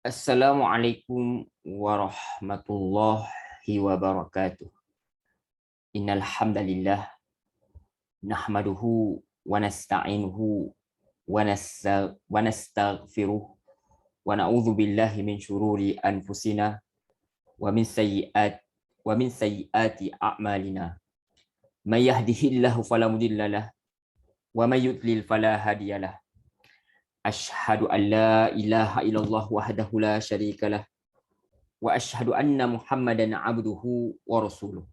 Assalamualaikum warahmatullahi wabarakatuh. Innal hamdalillah nahmaduhu wa nasta'inuhu wa nastaghfiruh wa na'udzu billahi min syururi anfusina wa min sayyiati a'malina. May yahdihillahu fala mudhillalah wa may yudlil fala hadiyalah. Asyhadu an la ilaha illallah wahdahu la syarikalah wa asyhadu anna Muhammadan abduhu wa rasuluh.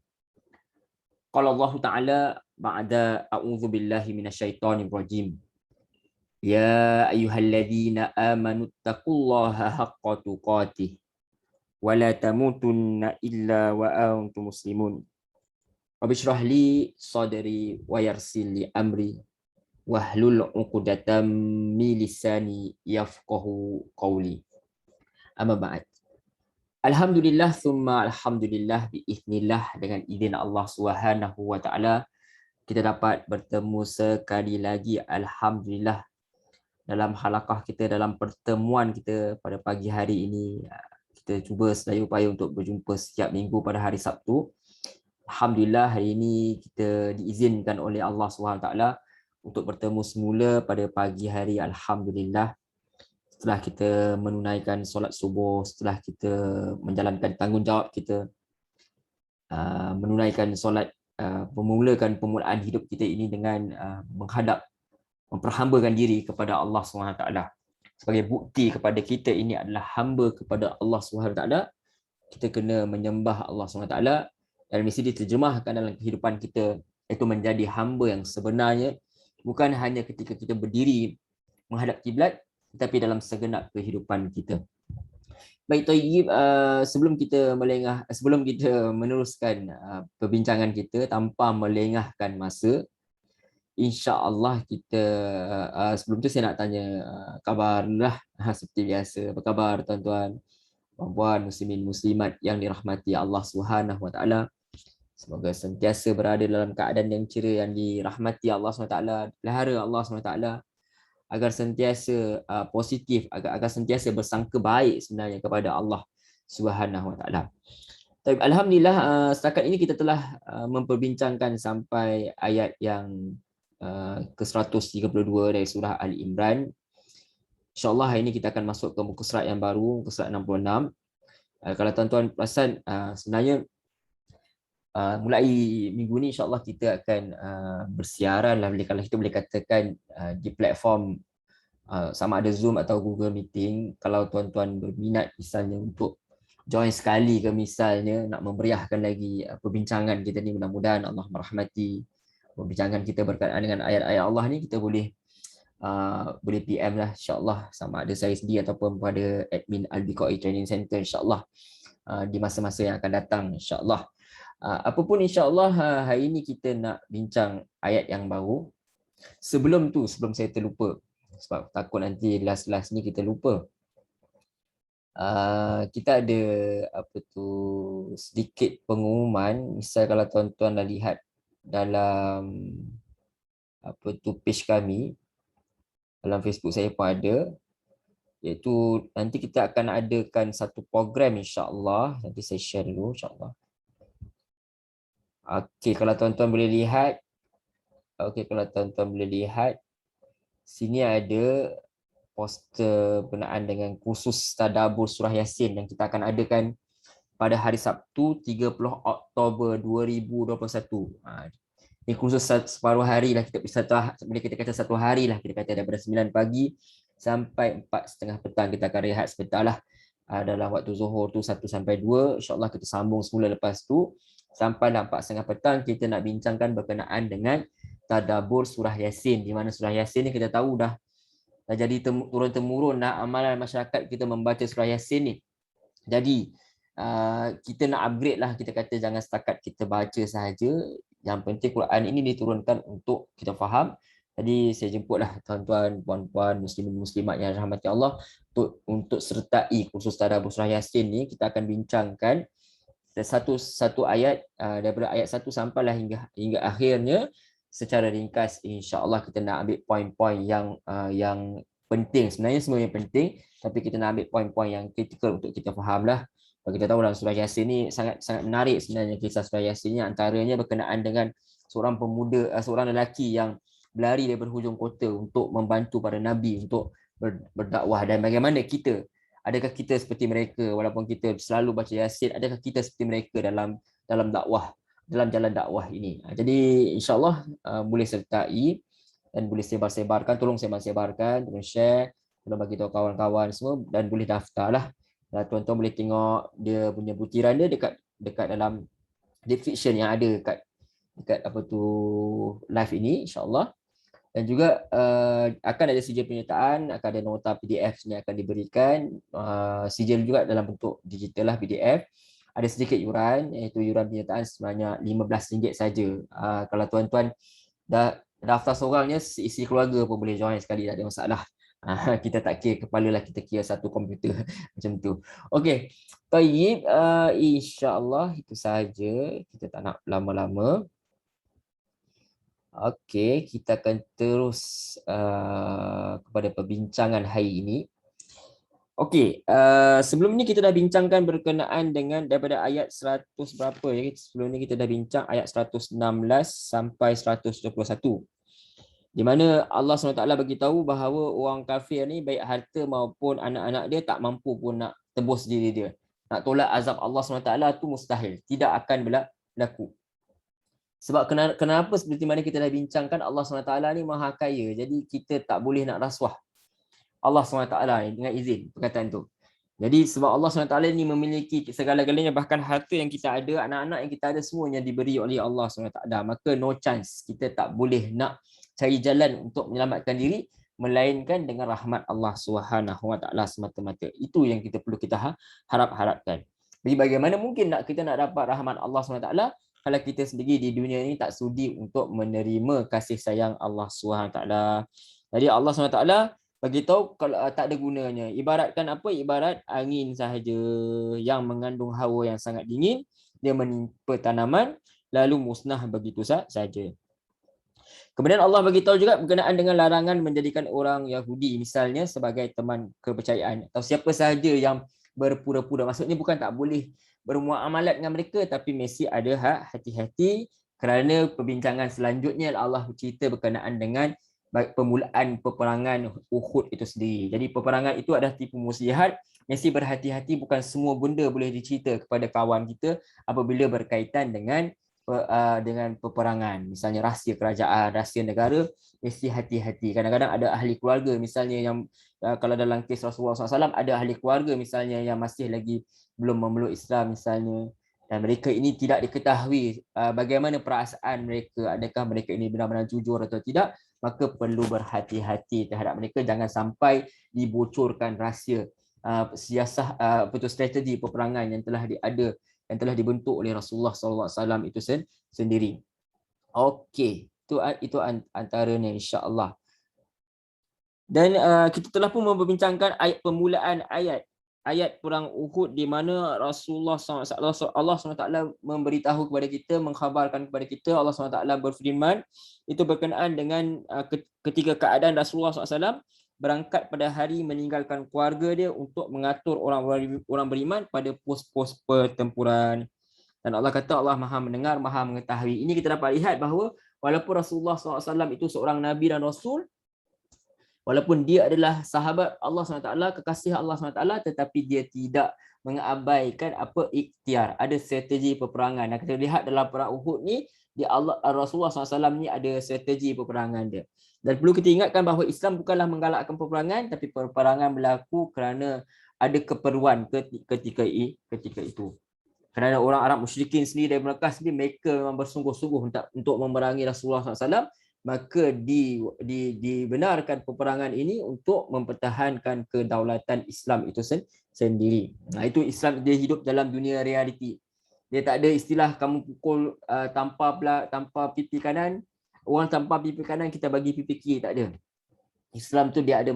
Qala Allah Ta'ala ba'da a'udzu billahi minasyaitonir rajim. Ya ayyuhalladzina amanu taqullaha haqqa tuqatih wa la tamutunna illa wa antum muslimun. Rabbi shrah li sadri wa yassir li amri wahlul 'uqdatam min lisani yafqahu qawli. Amma ba'd. Alhamdulillah summa alhamdulillah biiznillah, dengan izin Allah Subhanahu wa taala kita dapat bertemu sekali lagi alhamdulillah dalam halaqah kita, dalam pertemuan kita pada pagi hari ini. Kita cuba sedaya upaya untuk berjumpa setiap minggu pada hari Sabtu. Alhamdulillah hari ini kita diizinkan oleh Allah Subhanahu wa taala untuk bertemu semula pada pagi hari, alhamdulillah. Setelah kita menunaikan solat subuh, setelah kita menjalankan tanggungjawab kita, menunaikan solat, memulakan permulaan hidup kita ini dengan memperhambakan diri kepada Allah SWT. Sebagai bukti kepada kita ini adalah hamba kepada Allah SWT, kita kena menyembah Allah SWT, dan mesti diterjemahkan dalam kehidupan kita, iaitu menjadi hamba yang sebenarnya, bukan hanya ketika kita berdiri menghadap kiblat, tetapi dalam segenap kehidupan kita. Baik, Tayyib, sebelum kita meneruskan perbincangan kita tanpa melengahkan masa, insya-Allah kita sebelum tu saya nak tanya khabar lah, seperti biasa. Apa khabar tuan-tuan, puan-puan, muslimin muslimat yang dirahmati Allah Subhanahu wa taala? Semoga sentiasa berada dalam keadaan yang ceria, yang dirahmati Allah SWT, pelihara Allah SWT, agar sentiasa positif, agar sentiasa bersangka baik sebenarnya kepada Allah Subhanahu Wa Taala. Alhamdulillah, setakat ini kita telah memperbincangkan sampai ayat yang ke-132 dari surah Ali Imran. InsyaAllah hari ini kita akan masuk ke muka surat yang baru, muka surat 66. Kalau tuan-tuan perasan, sebenarnya mulai minggu ni insyaAllah kita akan bersiaran lah, kalau kita boleh katakan di platform sama ada Zoom atau Google Meeting. Kalau tuan-tuan berminat misalnya untuk join sekali ke, misalnya nak memeriahkan lagi perbincangan kita ni, mudah-mudahan Allah merahmati perbincangan kita berkaitan dengan ayat-ayat Allah ni, kita boleh PM lah insyaAllah, sama ada saya sendiri ataupun pada admin Al-Biqai Training Center insyaAllah di masa-masa yang akan datang insyaAllah. Apapun insyaAllah, hari ini kita nak bincang ayat yang baru. Sebelum saya terlupa, sebab takut nanti last ni kita lupa. Kita ada sedikit pengumuman. Misal kalau tuan-tuan dah lihat dalam page kami, dalam Facebook saya pun ada, iaitu nanti kita akan adakan satu program insya-Allah. Nanti saya share dulu insya-Allah. Okey, kalau tuan-tuan boleh lihat. Sini ada poster berkenaan dengan kursus tadabbur surah Yasin yang kita akan adakan pada hari Sabtu 30 Oktober 2021. Ini kursus separuh hari lah, boleh kita kata satu hari lah, kita kata daripada 9 pagi sampai 4:30 petang. Kita akan rehat sebentar lah dalam waktu zuhur tu 1 sampai 2. InsyaAllah kita sambung semula lepas tu sampai 4:30 petang. Kita nak bincangkan berkenaan dengan tadabbur surah Yasin, di mana surah Yasin ni kita tahu dah jadi turun-temurun dah amalan masyarakat kita membaca surah Yasin ni. Jadi kita nak upgrade lah, kita kata jangan setakat kita baca sahaja. Yang penting Quran ini diturunkan untuk kita faham. Jadi saya jemputlah tuan-tuan, puan-puan, muslimin muslimat yang rahmati Allah untuk sertai kursus tadabbur surah Yasin ni. Kita akan bincangkan satu ayat daripada ayat 1 sampailah hingga akhirnya secara ringkas. InsyaAllah kita nak ambil poin-poin yang penting. Sebenarnya semua yang penting, tapi kita nak ambil poin-poin yang kritikal untuk kita faham lah. Kalau kita tahu dalam surah Yasin ni sangat menarik sebenarnya kisah surah Yasin ni, antaranya berkenaan dengan seorang pemuda, seorang lelaki yang berlari dari berhujung kota untuk membantu para nabi untuk berdakwah. Dan bagaimana kita, adakah kita seperti mereka walaupun kita selalu baca Yasin, adakah kita seperti mereka dalam dakwah, dalam jalan dakwah ini. Jadi insya-Allah boleh sertai dan boleh sebar-sebarkan, tolong sebar-sebarkan, tolong share, tolong bagi tahu kawan-kawan semua dan boleh daftarlah. Tuan-tuan boleh tengok dia punya butiran dia dekat dalam description yang ada dekat apa tu live ini, insya-Allah. Dan juga akan ada sijil penyertaan, akan ada nota PDF yang akan diberikan, sijil juga dalam bentuk digital lah, PDF. Ada sedikit yuran, iaitu yuran penyertaan sebanyak RM15 saja. Kalau tuan-tuan dah daftar seorangnya, isi keluarga pun boleh join sekali, tak ada masalah. Kita tak kira kepala lah, kita kira satu komputer macam tu. Okey, baik, insya-Allah itu sahaja, kita tak nak lama-lama. Okey, kita akan terus kepada perbincangan hari ini. Okey, sebelum ni kita dah bincangkan berkenaan dengan daripada ayat 100 berapa ya? Sebelum ni kita dah bincang ayat 116 sampai 121. Di mana Allah SWT bagi tahu bahawa orang kafir ni baik harta maupun anak-anak dia tak mampu pun nak tebus diri dia. Nak tolak azab Allah SWT tu mustahil, tidak akan berlaku. Sebab kenapa seperti mana kita dah bincangkan, Allah SWT ni maha kaya, jadi kita tak boleh nak rasuah Allah SWT dengan izin perkataan tu. Jadi sebab Allah SWT ni memiliki segala-galanya, bahkan harta yang kita ada, anak-anak yang kita ada, semuanya diberi oleh Allah SWT. Maka no chance, kita tak boleh nak cari jalan untuk menyelamatkan diri melainkan dengan rahmat Allah SWT semata-mata. Itu yang kita perlu kita harapkan. Jadi bagaimana mungkin kita nak dapat rahmat Allah SWT kalau kita sendiri di dunia ini tak sudi untuk menerima kasih sayang Allah SWT. Jadi Allah SWT bagi tahu kalau tak ada gunanya. Ibaratkan apa? Ibarat angin sahaja yang mengandung hawa yang sangat dingin, dia menimpa tanaman lalu musnah begitu saja. Kemudian Allah bagi tahu juga berkenaan dengan larangan menjadikan orang Yahudi misalnya sebagai teman kepercayaan, atau siapa sahaja yang berpura-pura. Maksudnya bukan tak boleh bermuamalat dengan mereka, tapi mesti ada hati-hati, kerana perbincangan selanjutnya Allah bercerita berkenaan dengan permulaan peperangan Uhud itu sendiri. Jadi peperangan itu adalah tipu muslihat, mesti berhati-hati, bukan semua benda boleh dicerita kepada kawan kita apabila berkaitan dengan peperangan. Misalnya rahsia kerajaan, rahsia negara, mesti hati-hati. Kadang-kadang ada ahli keluarga misalnya yang kalau dalam kes Rasulullah SAW ada ahli keluarga misalnya yang masih lagi belum memeluk Islam misalnya, dan mereka ini tidak diketahui bagaimana perasaan mereka, adakah mereka ini benar-benar jujur atau tidak, maka perlu berhati-hati terhadap mereka, jangan sampai dibocorkan rahsia siasah strategi peperangan yang telah dibentuk oleh Rasulullah SAW itu sendiri. Okey, itu antaranya insya-Allah. Dan kita telah pun membincangkan permulaan ayat perang Uhud, di mana Rasulullah SAW, Allah SWT memberitahu kepada kita, mengkhabarkan kepada kita, Allah SWT berfirman, itu berkenaan dengan ketika keadaan Rasulullah SAW berangkat pada hari meninggalkan keluarga dia untuk mengatur orang beriman pada pos-pos pertempuran. Dan Allah kata Allah Maha mendengar, Maha mengetahui. Ini kita dapat lihat bahawa walaupun Rasulullah SAW itu seorang Nabi dan Rasul, walaupun dia adalah sahabat Allah SWT, kekasih Allah SWT, tetapi dia tidak mengabaikan ikhtiar. Ada strategi peperangan. Dan kita lihat dalam perang Uhud ni, Rasulullah SAW ni ada strategi peperangan dia. Dan perlu kita ingatkan bahawa Islam bukanlah menggalakkan peperangan, tapi peperangan berlaku kerana ada keperluan ketika itu. Kerana orang Arab musyrikin sendiri dari Mekah sendiri, mereka memang bersungguh-sungguh untuk memerangi Rasulullah SAW, maka dibenarkan peperangan ini untuk mempertahankan kedaulatan Islam itu sendiri. Nah, itu Islam, dia hidup dalam dunia realiti. Dia tak ada istilah kamu pukul tanpa pipi kanan, orang tanpa pipi kanan kita bagi pipi kiri, tak ada. Islam tu dia ada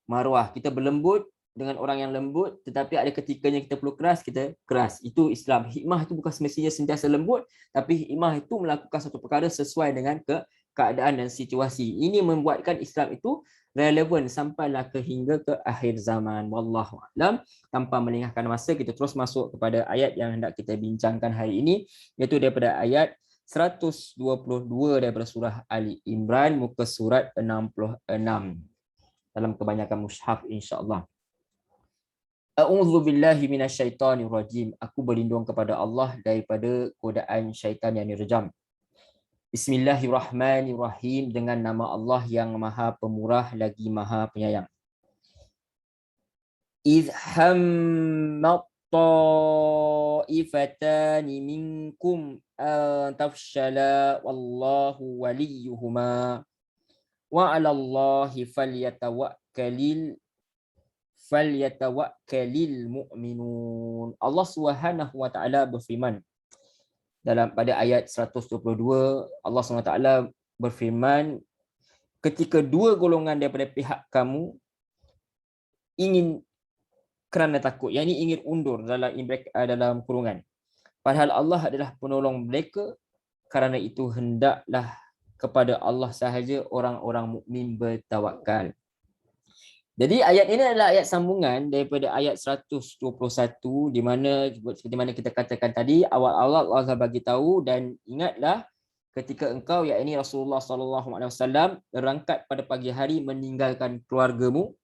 marwah. Kita berlembut dengan orang yang lembut, tetapi ada ketikanya kita perlu keras, kita keras. Itu Islam. Hikmah itu bukan semestinya sentiasa lembut, tapi hikmah itu melakukan satu perkara sesuai dengan keadaan dan situasi. Ini membuatkan Islam itu relevan sampailah hingga ke akhir zaman. Wallahu a'lam. Tanpa melengahkan masa, kita terus masuk kepada ayat yang hendak kita bincangkan hari ini, iaitu daripada ayat 122 daripada surah Ali Imran, muka surat 66 dalam kebanyakan mushaf, insya-Allah. A'udzu billahi minasyaitonir rajim. Aku berlindung kepada Allah daripada godaan syaitan yang direjam. Bismillahirrahmanirrahim, dengan nama Allah yang Maha Pemurah lagi Maha Penyayang. Idh hammat ta'ifatani minkum an tafshala wallahu waliyuhuma wa 'alallahi falyatawakkalil mu'minun. Allah Subhanahu wa taala berfirman dalam pada ayat 122, Allah SWT berfirman, ketika dua golongan daripada pihak kamu ingin kerana takut, yang ini ingin undur dalam kurungan, padahal Allah adalah penolong mereka, kerana itu hendaklah kepada Allah sahaja orang-orang mukmin bertawakal. Jadi ayat ini adalah ayat sambungan daripada ayat 121, di mana seperti mana kita katakan tadi, awal-awal Allah bagi tahu, dan ingatlah ketika engkau, yakni Rasulullah SAW, berangkat pada pagi hari meninggalkan keluargamu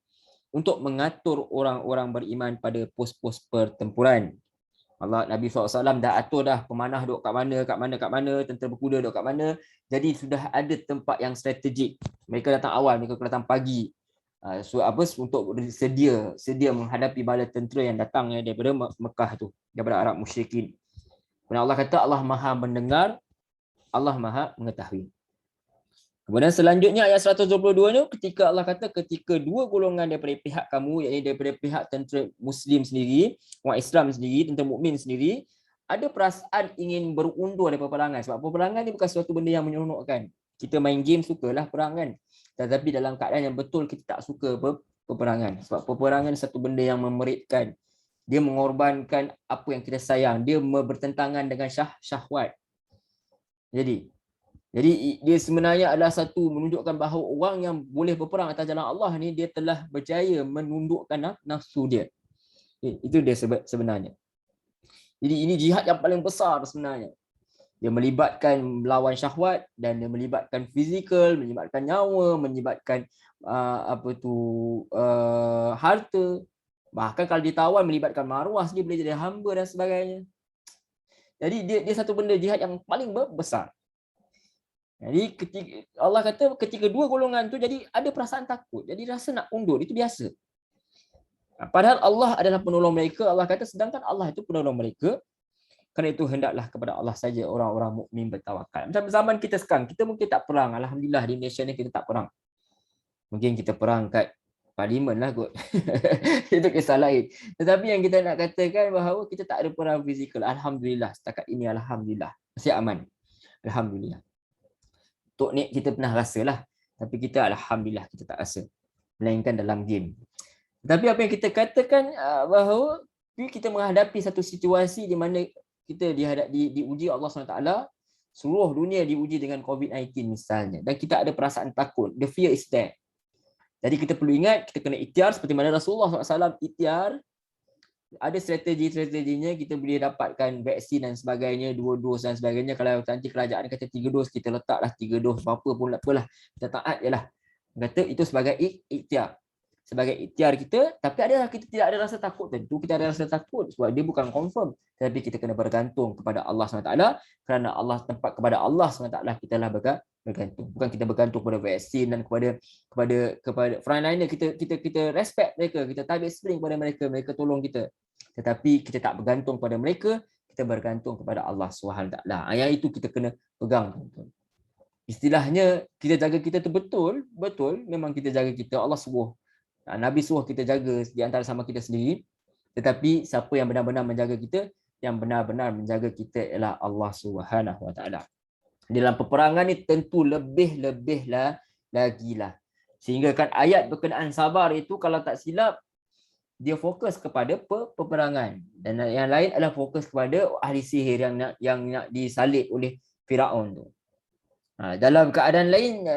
untuk mengatur orang-orang beriman pada pos-pos pertempuran. Nabi SAW dah atur dah pemanah duduk kat mana, tentera berkuda duduk kat mana. Jadi sudah ada tempat yang strategik. Mereka datang awal, mereka datang pagi. Untuk sedia menghadapi bala tentera yang datang daripada Mekah tu, daripada Arab musyrikin. Kemudian Allah kata Allah Maha mendengar, Allah Maha mengetahui. Kemudian selanjutnya ayat 122 ni, ketika Allah kata ketika dua golongan daripada pihak kamu, iaitu daripada pihak tentera Muslim sendiri, orang Islam sendiri, tentera mukmin sendiri, ada perasaan ingin berundur dari peperangan. Sebab peperangan ni bukan suatu benda yang menyeronokkan. Kita main game sukalah perang kan. Tetapi dalam keadaan yang betul kita tak suka peperangan. Sebab peperangan satu benda yang memeritkan. Dia mengorbankan apa yang kita sayang. Dia bertentangan dengan syahwat. Jadi dia sebenarnya adalah satu menunjukkan bahawa orang yang boleh berperang atas jalan Allah ni, dia telah berjaya menundukkan nafsu dia. Itu dia sebenarnya. Jadi ini jihad yang paling besar sebenarnya. Dia melibatkan melawan syahwat, dan dia melibatkan fizikal, melibatkan nyawa, melibatkan harta. Bahkan kalau ditawan melibatkan maruah, dia boleh jadi hamba dan sebagainya. Jadi dia satu benda jihad yang paling besar. Jadi Allah kata ketika dua golongan tu, jadi ada perasaan takut. Jadi rasa nak undur, itu biasa. Padahal Allah adalah penolong mereka. Allah kata sedangkan Allah itu penolong mereka, kerana itu hendaklah kepada Allah saja orang-orang mukmin bertawakal. Macam zaman kita sekarang, kita mungkin tak perang. Alhamdulillah di Malaysia ni kita tak perang. Mungkin kita perang kat parlimen lah kot. Itu kisah lain. Tetapi yang kita nak katakan bahawa kita tak ada perang fizikal. Alhamdulillah. Setakat ini Alhamdulillah. Masih aman. Alhamdulillah. Tok ni kita pernah rasalah. Tapi kita Alhamdulillah kita tak rasa. Melainkan dalam game. Tapi apa yang kita katakan bahawa kita menghadapi satu situasi di mana kita diuji Allah SWT, seluruh dunia diuji dengan COVID-19 misalnya, dan kita ada perasaan takut. The fear is there. Jadi kita perlu ingat, kita kena ikhtiar seperti mana Rasulullah SAW ikhtiar. Ada strategi-strateginya, kita boleh dapatkan vaksin dan sebagainya, 2 dos dan sebagainya. Kalau nanti kerajaan kata 3 dos, kita letaklah 3 dos, apa pun apalah, kita taat je lah. Kata itu sebagai ikhtiar. Sebagai ikhtiar kita, tapi kita tidak ada rasa takut. Tentu kita ada rasa takut sebab dia bukan confirm, tapi kita kena bergantung kepada Allah SWT, kerana Allah, tempat kepada Allah SWT kita lah bergantung. Bukan kita bergantung kepada vaksin dan kepada frontliner. Kita respect mereka, kita tabik spring kepada mereka tolong kita. Tetapi kita tak bergantung kepada mereka, kita bergantung kepada Allah SWT. Yang itu kita kena pegang. Istilahnya kita jaga kita tu betul, memang kita jaga kita. Allah suruh, Nabi suruh kita jaga di antara sama kita sendiri. Tetapi siapa yang benar-benar menjaga kita, yang benar-benar menjaga kita ialah Allah Subhanahu Wa Taala. Dalam peperangan ni tentu lebih lagi lah. Sehingga kan ayat berkenaan sabar itu, kalau tak silap, dia fokus kepada peperangan, dan yang lain adalah fokus kepada ahli sihir yang nak disalib oleh Firaun tu. Dalam keadaan lain,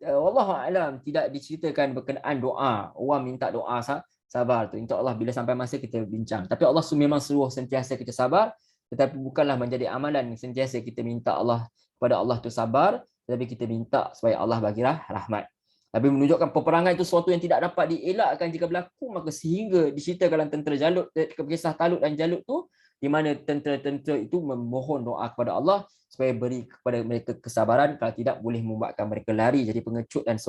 wallahu a'lam, tidak diceritakan berkenaan doa. Orang minta doa sabar tu. InsyaAllah bila sampai masa kita bincang. Tapi Allah memang suruh sentiasa kita sabar, tetapi bukanlah menjadi amalan sentiasa kita minta Allah kepada Allah tu sabar, tetapi kita minta supaya Allah bagi rahmat. Tapi menunjukkan peperangan itu sesuatu yang tidak dapat dielakkan jika berlaku, maka sehingga diceritakan dalam tentera Jalut, kisah Talut dan Jalut tu, di mana tentera-tentera itu memohon doa kepada Allah supaya beri kepada mereka kesabaran, kalau tidak boleh membuatkan mereka lari jadi pengecut dan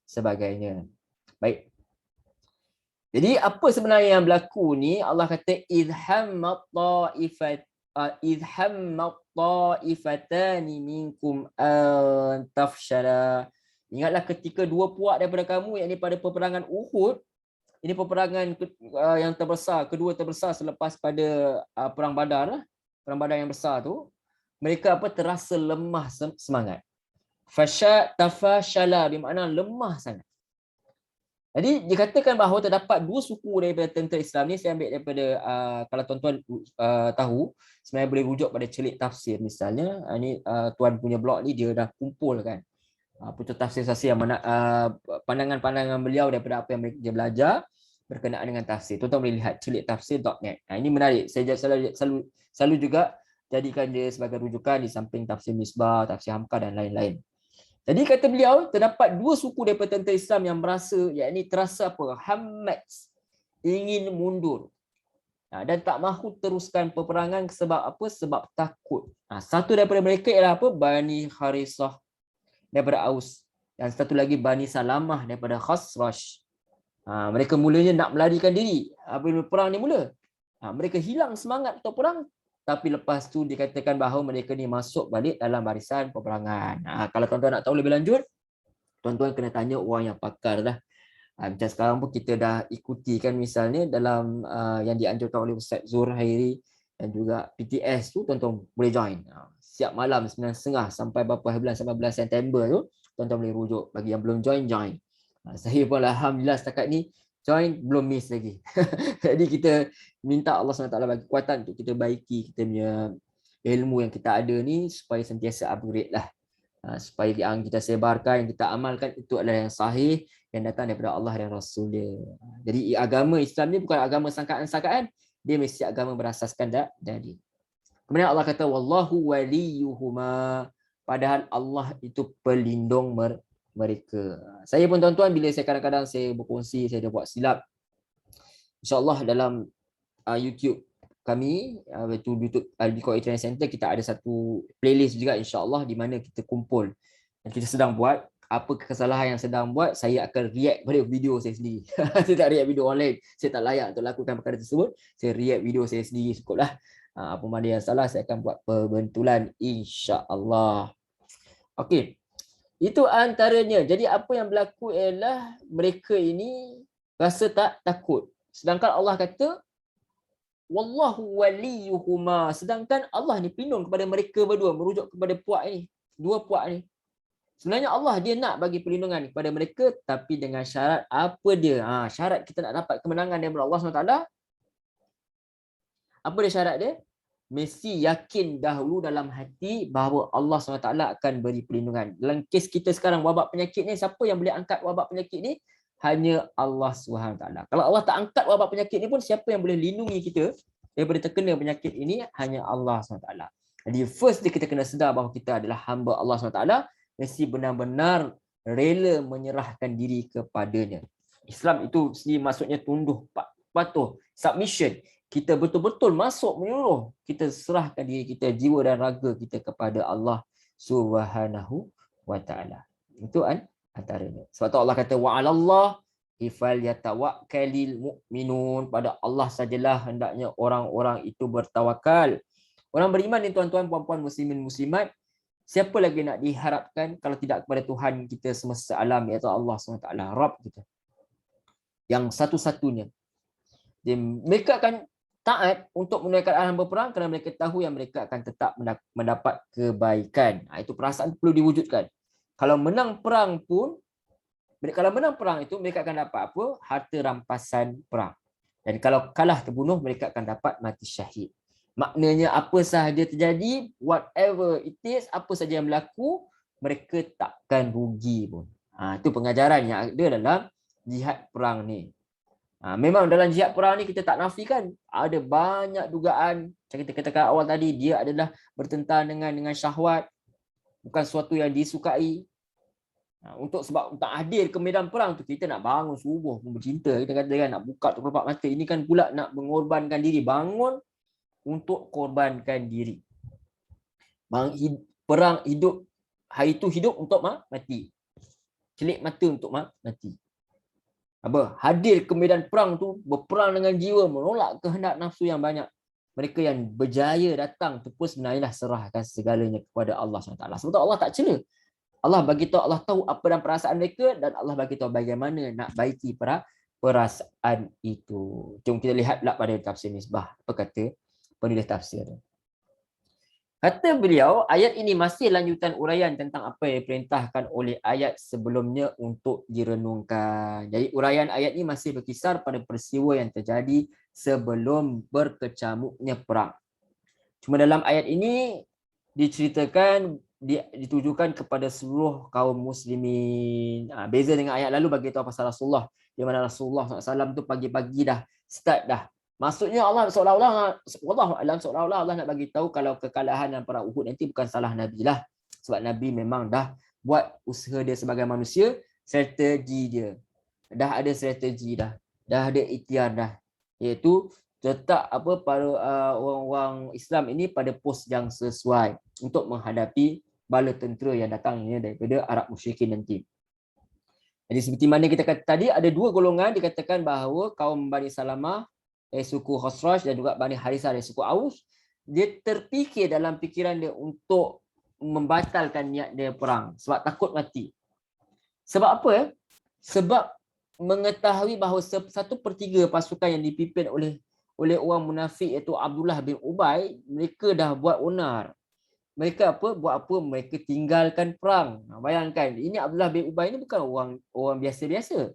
sebagainya. Baik. Jadi apa sebenarnya yang berlaku ni? Allah kata idhammat ta'ifatani minkum an tafshala. Ingatlah ketika dua puak daripada kamu, yakni pada peperangan Uhud, ini peperangan yang terbesar, kedua terbesar selepas pada perang Badar, perang Badar yang besar tu, mereka terasa lemah semangat. Tafashala bermakna lemah sangat. Jadi dikatakan bahawa terdapat dua suku daripada tentera Islam ni. Saya ambil daripada kalau tuan-tuan tahu, sebenarnya boleh rujuk pada celik tafsir misalnya. Ini tuan punya blog ni dia dah kumpulkan putus tafsir yang pandangan-pandangan beliau daripada apa yang dia belajar berkenaan dengan tafsir. Tuan-tuan boleh lihat celiktafsir.net. Ini menarik. Saya selalu juga jadikan dia sebagai rujukan di samping tafsir Misbah, tafsir Hamka dan lain-lain. Jadi kata beliau, terdapat dua suku daripada tentera Islam yang merasa, yakni terasa apa? Hammat, ingin mundur. Dan tak mahu teruskan peperangan sebab apa? Sebab takut. Satu daripada mereka ialah apa? Bani Harisah daripada Aus. Dan satu lagi Bani Salamah daripada Khazraj. Mereka mulanya nak melarikan diri. Apabila perang ni mula, mereka hilang semangat untuk perang. Tapi lepas tu dikatakan bahawa mereka ni masuk balik dalam barisan peperangan. Kalau tuan-tuan nak tahu lebih lanjut, tuan-tuan kena tanya orang yang pakar dah. Macam sekarang pun kita dah ikuti kan, misalnya dalam yang dianjurkan oleh Ustaz Zur Hairi dan juga PTS tu, tuan-tuan boleh join. Siap malam 9.30 sampai berapa bulan, sampai bulan September tu, tuan-tuan boleh rujuk. Bagi yang belum join, join. Saya pun alhamdulillah setakat ni join, belum miss lagi. Jadi kita minta Allah SWT bagi kekuatan untuk kita baiki kita punya ilmu yang kita ada ni supaya sentiasa upgrade lah. Supaya yang kita sebarkan, yang kita amalkan itu adalah yang sahih, yang datang daripada Allah dan Rasul dia. Jadi agama Islam ni bukan agama sangkaan-sangkaan, dia mesti agama berasaskan dari. Kemudian Allah kata wallahu waliyuhuma, padahal Allah itu pelindung mereka. Saya pun tuan-tuan, bila saya kadang-kadang saya berkongsi, saya dah buat silap, InsyaAllah dalam YouTube kami, itu YouTube Al-Biqa'i Training Center, kita ada satu playlist juga insyaAllah, di mana kita kumpul dan kita sedang buat apa kesalahan yang sedang buat. Saya akan react pada video saya sendiri. Saya tak react video online, saya tak layak untuk lakukan perkara tersebut. Saya react video saya sendiri, cukuplah. Apa mana yang salah saya akan buat perbentulan insyaAllah. Okey. Itu antaranya. Jadi apa yang berlaku ialah mereka ini rasa tak takut. Sedangkan Allah kata wallahu waliyuhuma, sedangkan Allah ni pelindung kepada mereka berdua, merujuk kepada puak ni, dua puak ni. Sebenarnya Allah dia nak bagi perlindungan kepada mereka, tapi dengan syarat apa dia? Syarat kita nak dapat kemenangan daripada Allah SWT. Apa dia syarat dia? Mesti yakin dahulu dalam hati bahawa Allah SWT akan beri perlindungan. Dalam kes kita sekarang, wabak penyakit ni, siapa yang boleh angkat wabak penyakit ni? Hanya Allah SWT. Kalau Allah tak angkat wabak penyakit ni pun, siapa yang boleh lindungi kita daripada terkena penyakit ini? Hanya Allah SWT. Jadi first kita kena sedar bahawa kita adalah hamba Allah SWT, mesti benar-benar rela menyerahkan diri kepadanya. Islam itu sendiri maksudnya tunduk, patuh, submission. Kita betul-betul masuk menyuruh, kita serahkan diri kita, jiwa dan raga kita kepada Allah Subhanahu wa taala. Itu antaranya. Sebab tu Allah kata wa 'alallah falyatawakkalul mu'minun, pada Allah sajalah hendaknya orang-orang itu bertawakal. Orang beriman ni tuan-tuan, puan-puan, muslimin muslimat, siapa lagi nak diharapkan kalau tidak kepada Tuhan kita semesta alam, iaitu Allah SWT, Rabb kita, yang satu-satunya. Mereka akan taat untuk menunaikan arahan berperang kerana mereka tahu yang mereka akan tetap mendapat kebaikan. Itu perasaan perlu diwujudkan. Kalau menang perang pun, kalau menang perang itu mereka akan dapat apa? Harta rampasan perang. Dan kalau kalah terbunuh, mereka akan dapat mati syahid. Maknanya apa sahaja terjadi, whatever it is, apa saja yang berlaku, mereka takkan rugi pun. Itu pengajaran yang ada dalam jihad perang ni. Memang dalam jihad perang ni kita tak nafikan ada banyak dugaan. Macam kita katakan awal tadi, dia adalah bertentang dengan syahwat, bukan sesuatu yang disukai. Untuk hadir ke medan perang tu, kita nak bangun subuh pun bercinta, kita kata kan, nak buka tu kelopak mata. Ini kan pula nak mengorbankan diri, bangun untuk korbankan diri. Perang hidup, hari itu hidup untuk mati, celik mata untuk mati. Hadir ke medan perang tu, berperang dengan jiwa, menolak kehendak nafsu yang banyak. Mereka yang berjaya datang tu pun sebenarnya serahkan segalanya kepada Allah SWT. Sebab Allah tak cela. Allah bagi tahu, Allah tahu apa dan perasaan mereka, dan Allah bagi tahu bagaimana nak baiki perasaan itu. Jom kita lihat pula pada tafsir Misbah. Apa kata penulis tafsir? Kata beliau, ayat ini masih lanjutan uraian tentang apa yang diperintahkan oleh ayat sebelumnya untuk direnungkan. Jadi uraian ayat ini masih berkisar pada peristiwa yang terjadi sebelum berkecamuknya perang. Cuma dalam ayat ini diceritakan, ditujukan kepada seluruh kaum muslimin. Beza dengan ayat lalu bagi tahu pasal Rasulullah, di mana Rasulullah SAW tu pagi-pagi dah start dah. Maksudnya Allah seolah-olah Allah nak bagi tahu kalau kekalahan dalam perang Uhud nanti bukan salah Nabi lah. Sebab Nabi memang dah buat usaha dia sebagai manusia, strategi dia. Dah ada strategi dah ada ikhtiar dah. Iaitu letak para orang-orang Islam ini pada pos yang sesuai untuk menghadapi bala tentera yang datangnya daripada Arab musyrikin nanti. Jadi seperti mana kita kata tadi, ada dua golongan dikatakan bahawa kaum Bani Salamah dari suku Khosraj dan juga Bani Harisah dari suku Aus, dia terfikir dalam fikiran dia untuk membatalkan niat dia perang sebab takut mati. Sebab apa? Sebab mengetahui bahawa 1/3 pasukan yang dipimpin oleh orang munafik iaitu Abdullah bin Ubay, mereka dah buat onar. Mereka mereka tinggalkan perang. Bayangkan, ini Abdullah bin Ubay ini bukan orang biasa-biasa.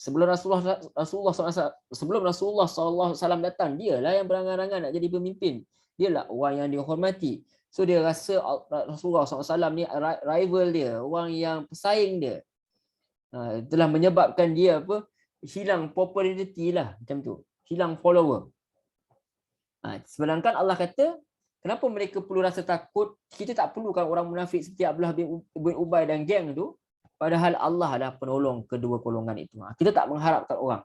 Sebelum Rasulullah SAW datang, dialah yang berangan-angan nak jadi pemimpin. Dialah orang yang dihormati. So dia rasa Rasulullah SAW ni rival dia, orang yang pesaing dia. Itulah menyebabkan dia hilang populariti lah, macam tu. Hilang follower. Sedangkan Allah kata, kenapa mereka perlu rasa takut? Kita tak perlukan orang munafik seperti Abdullah bin Ubay dan geng tu. Padahal Allah adalah penolong kedua golongan itu. Kita tak mengharapkan orang.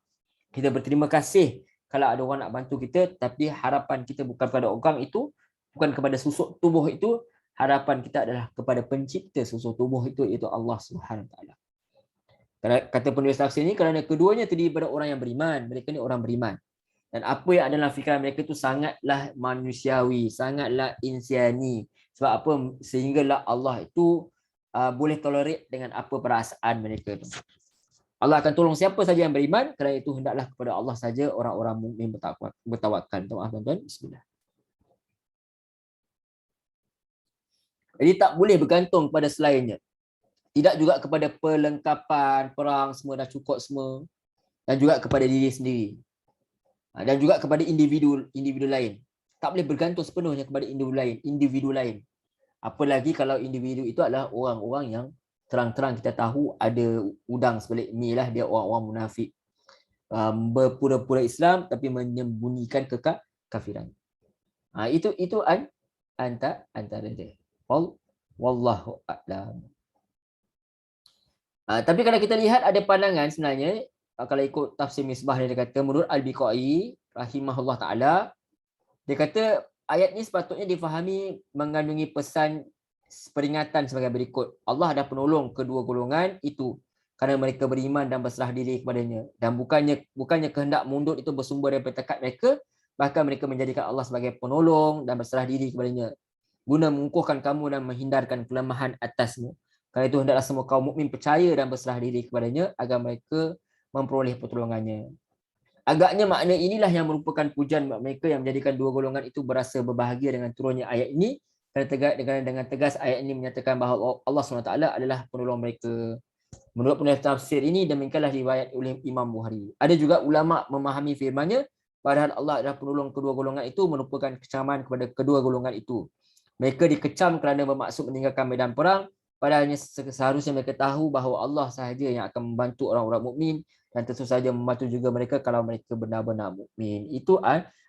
Kita berterima kasih kalau ada orang nak bantu kita, tapi harapan kita bukan kepada orang itu, bukan kepada susuk tubuh itu. Harapan kita adalah kepada pencipta susuk tubuh itu, iaitu Allah Subhanahu Wa Taala. Kata penulis tafsir ini, kerana keduanya terdiri pada orang yang beriman. Mereka ni orang beriman. Dan apa yang ada dalam fikiran mereka itu sangatlah manusiawi, sangatlah insiani. Sebab apa? Sehinggalah Allah itu boleh tolerate dengan apa perasaan mereka itu. Allah akan tolong siapa saja yang beriman, kerana itu hendaklah kepada Allah saja orang-orang mukmin bertawakal. Tuan-tuan, bismillah. Jadi tak boleh bergantung kepada selainnya. Tidak juga kepada perlengkapan perang, semua dah cukup semua. Dan juga kepada diri sendiri. Dan juga kepada individu lain. Tak boleh bergantung sepenuhnya kepada individu lain. Apalagi kalau individu itu adalah orang-orang yang terang-terang kita tahu ada udang sebalik ni lah, dia orang-orang munafik. Berpura-pura Islam tapi menyembunyikan kekafiran. Itu antara dia. Wallahu a'lam. Tapi kalau kita lihat ada pandangan sebenarnya, kalau ikut tafsir Misbah dia kata, menurut Al-Biqai rahimahullah ta'ala, dia kata ayat ni sepatutnya difahami mengandungi pesan peringatan sebagai berikut. Allah dah penolong kedua golongan itu kerana mereka beriman dan berserah diri kepadanya. Dan bukannya kehendak mundur itu bersumber daripada tekad mereka, bahkan mereka menjadikan Allah sebagai penolong dan berserah diri kepadanya, guna mengukuhkan kamu dan menghindarkan kelemahan atasmu. Kerana itu hendaklah semua kaum mukmin percaya dan berserah diri kepadanya agar mereka memperoleh pertolongannya. Agaknya makna inilah yang merupakan pujian mereka yang menjadikan dua golongan itu berasa berbahagia dengan turunnya ayat ini. Dengan tegas ayat ini menyatakan bahawa Allah SWT adalah penolong mereka. Menurut penulis tafsir ini, demikianlah riwayat oleh Imam Bukhari. Ada juga ulama memahami firman-Nya, padahal Allah adalah penolong kedua golongan itu, merupakan kecaman kepada kedua golongan itu. Mereka dikecam kerana bermaksud meninggalkan medan perang, Padahal seharusnya mereka tahu bahawa Allah sahaja yang akan membantu orang-orang mukmin dan tentu saja membantu juga mereka kalau mereka benar-benar mukmin. Itu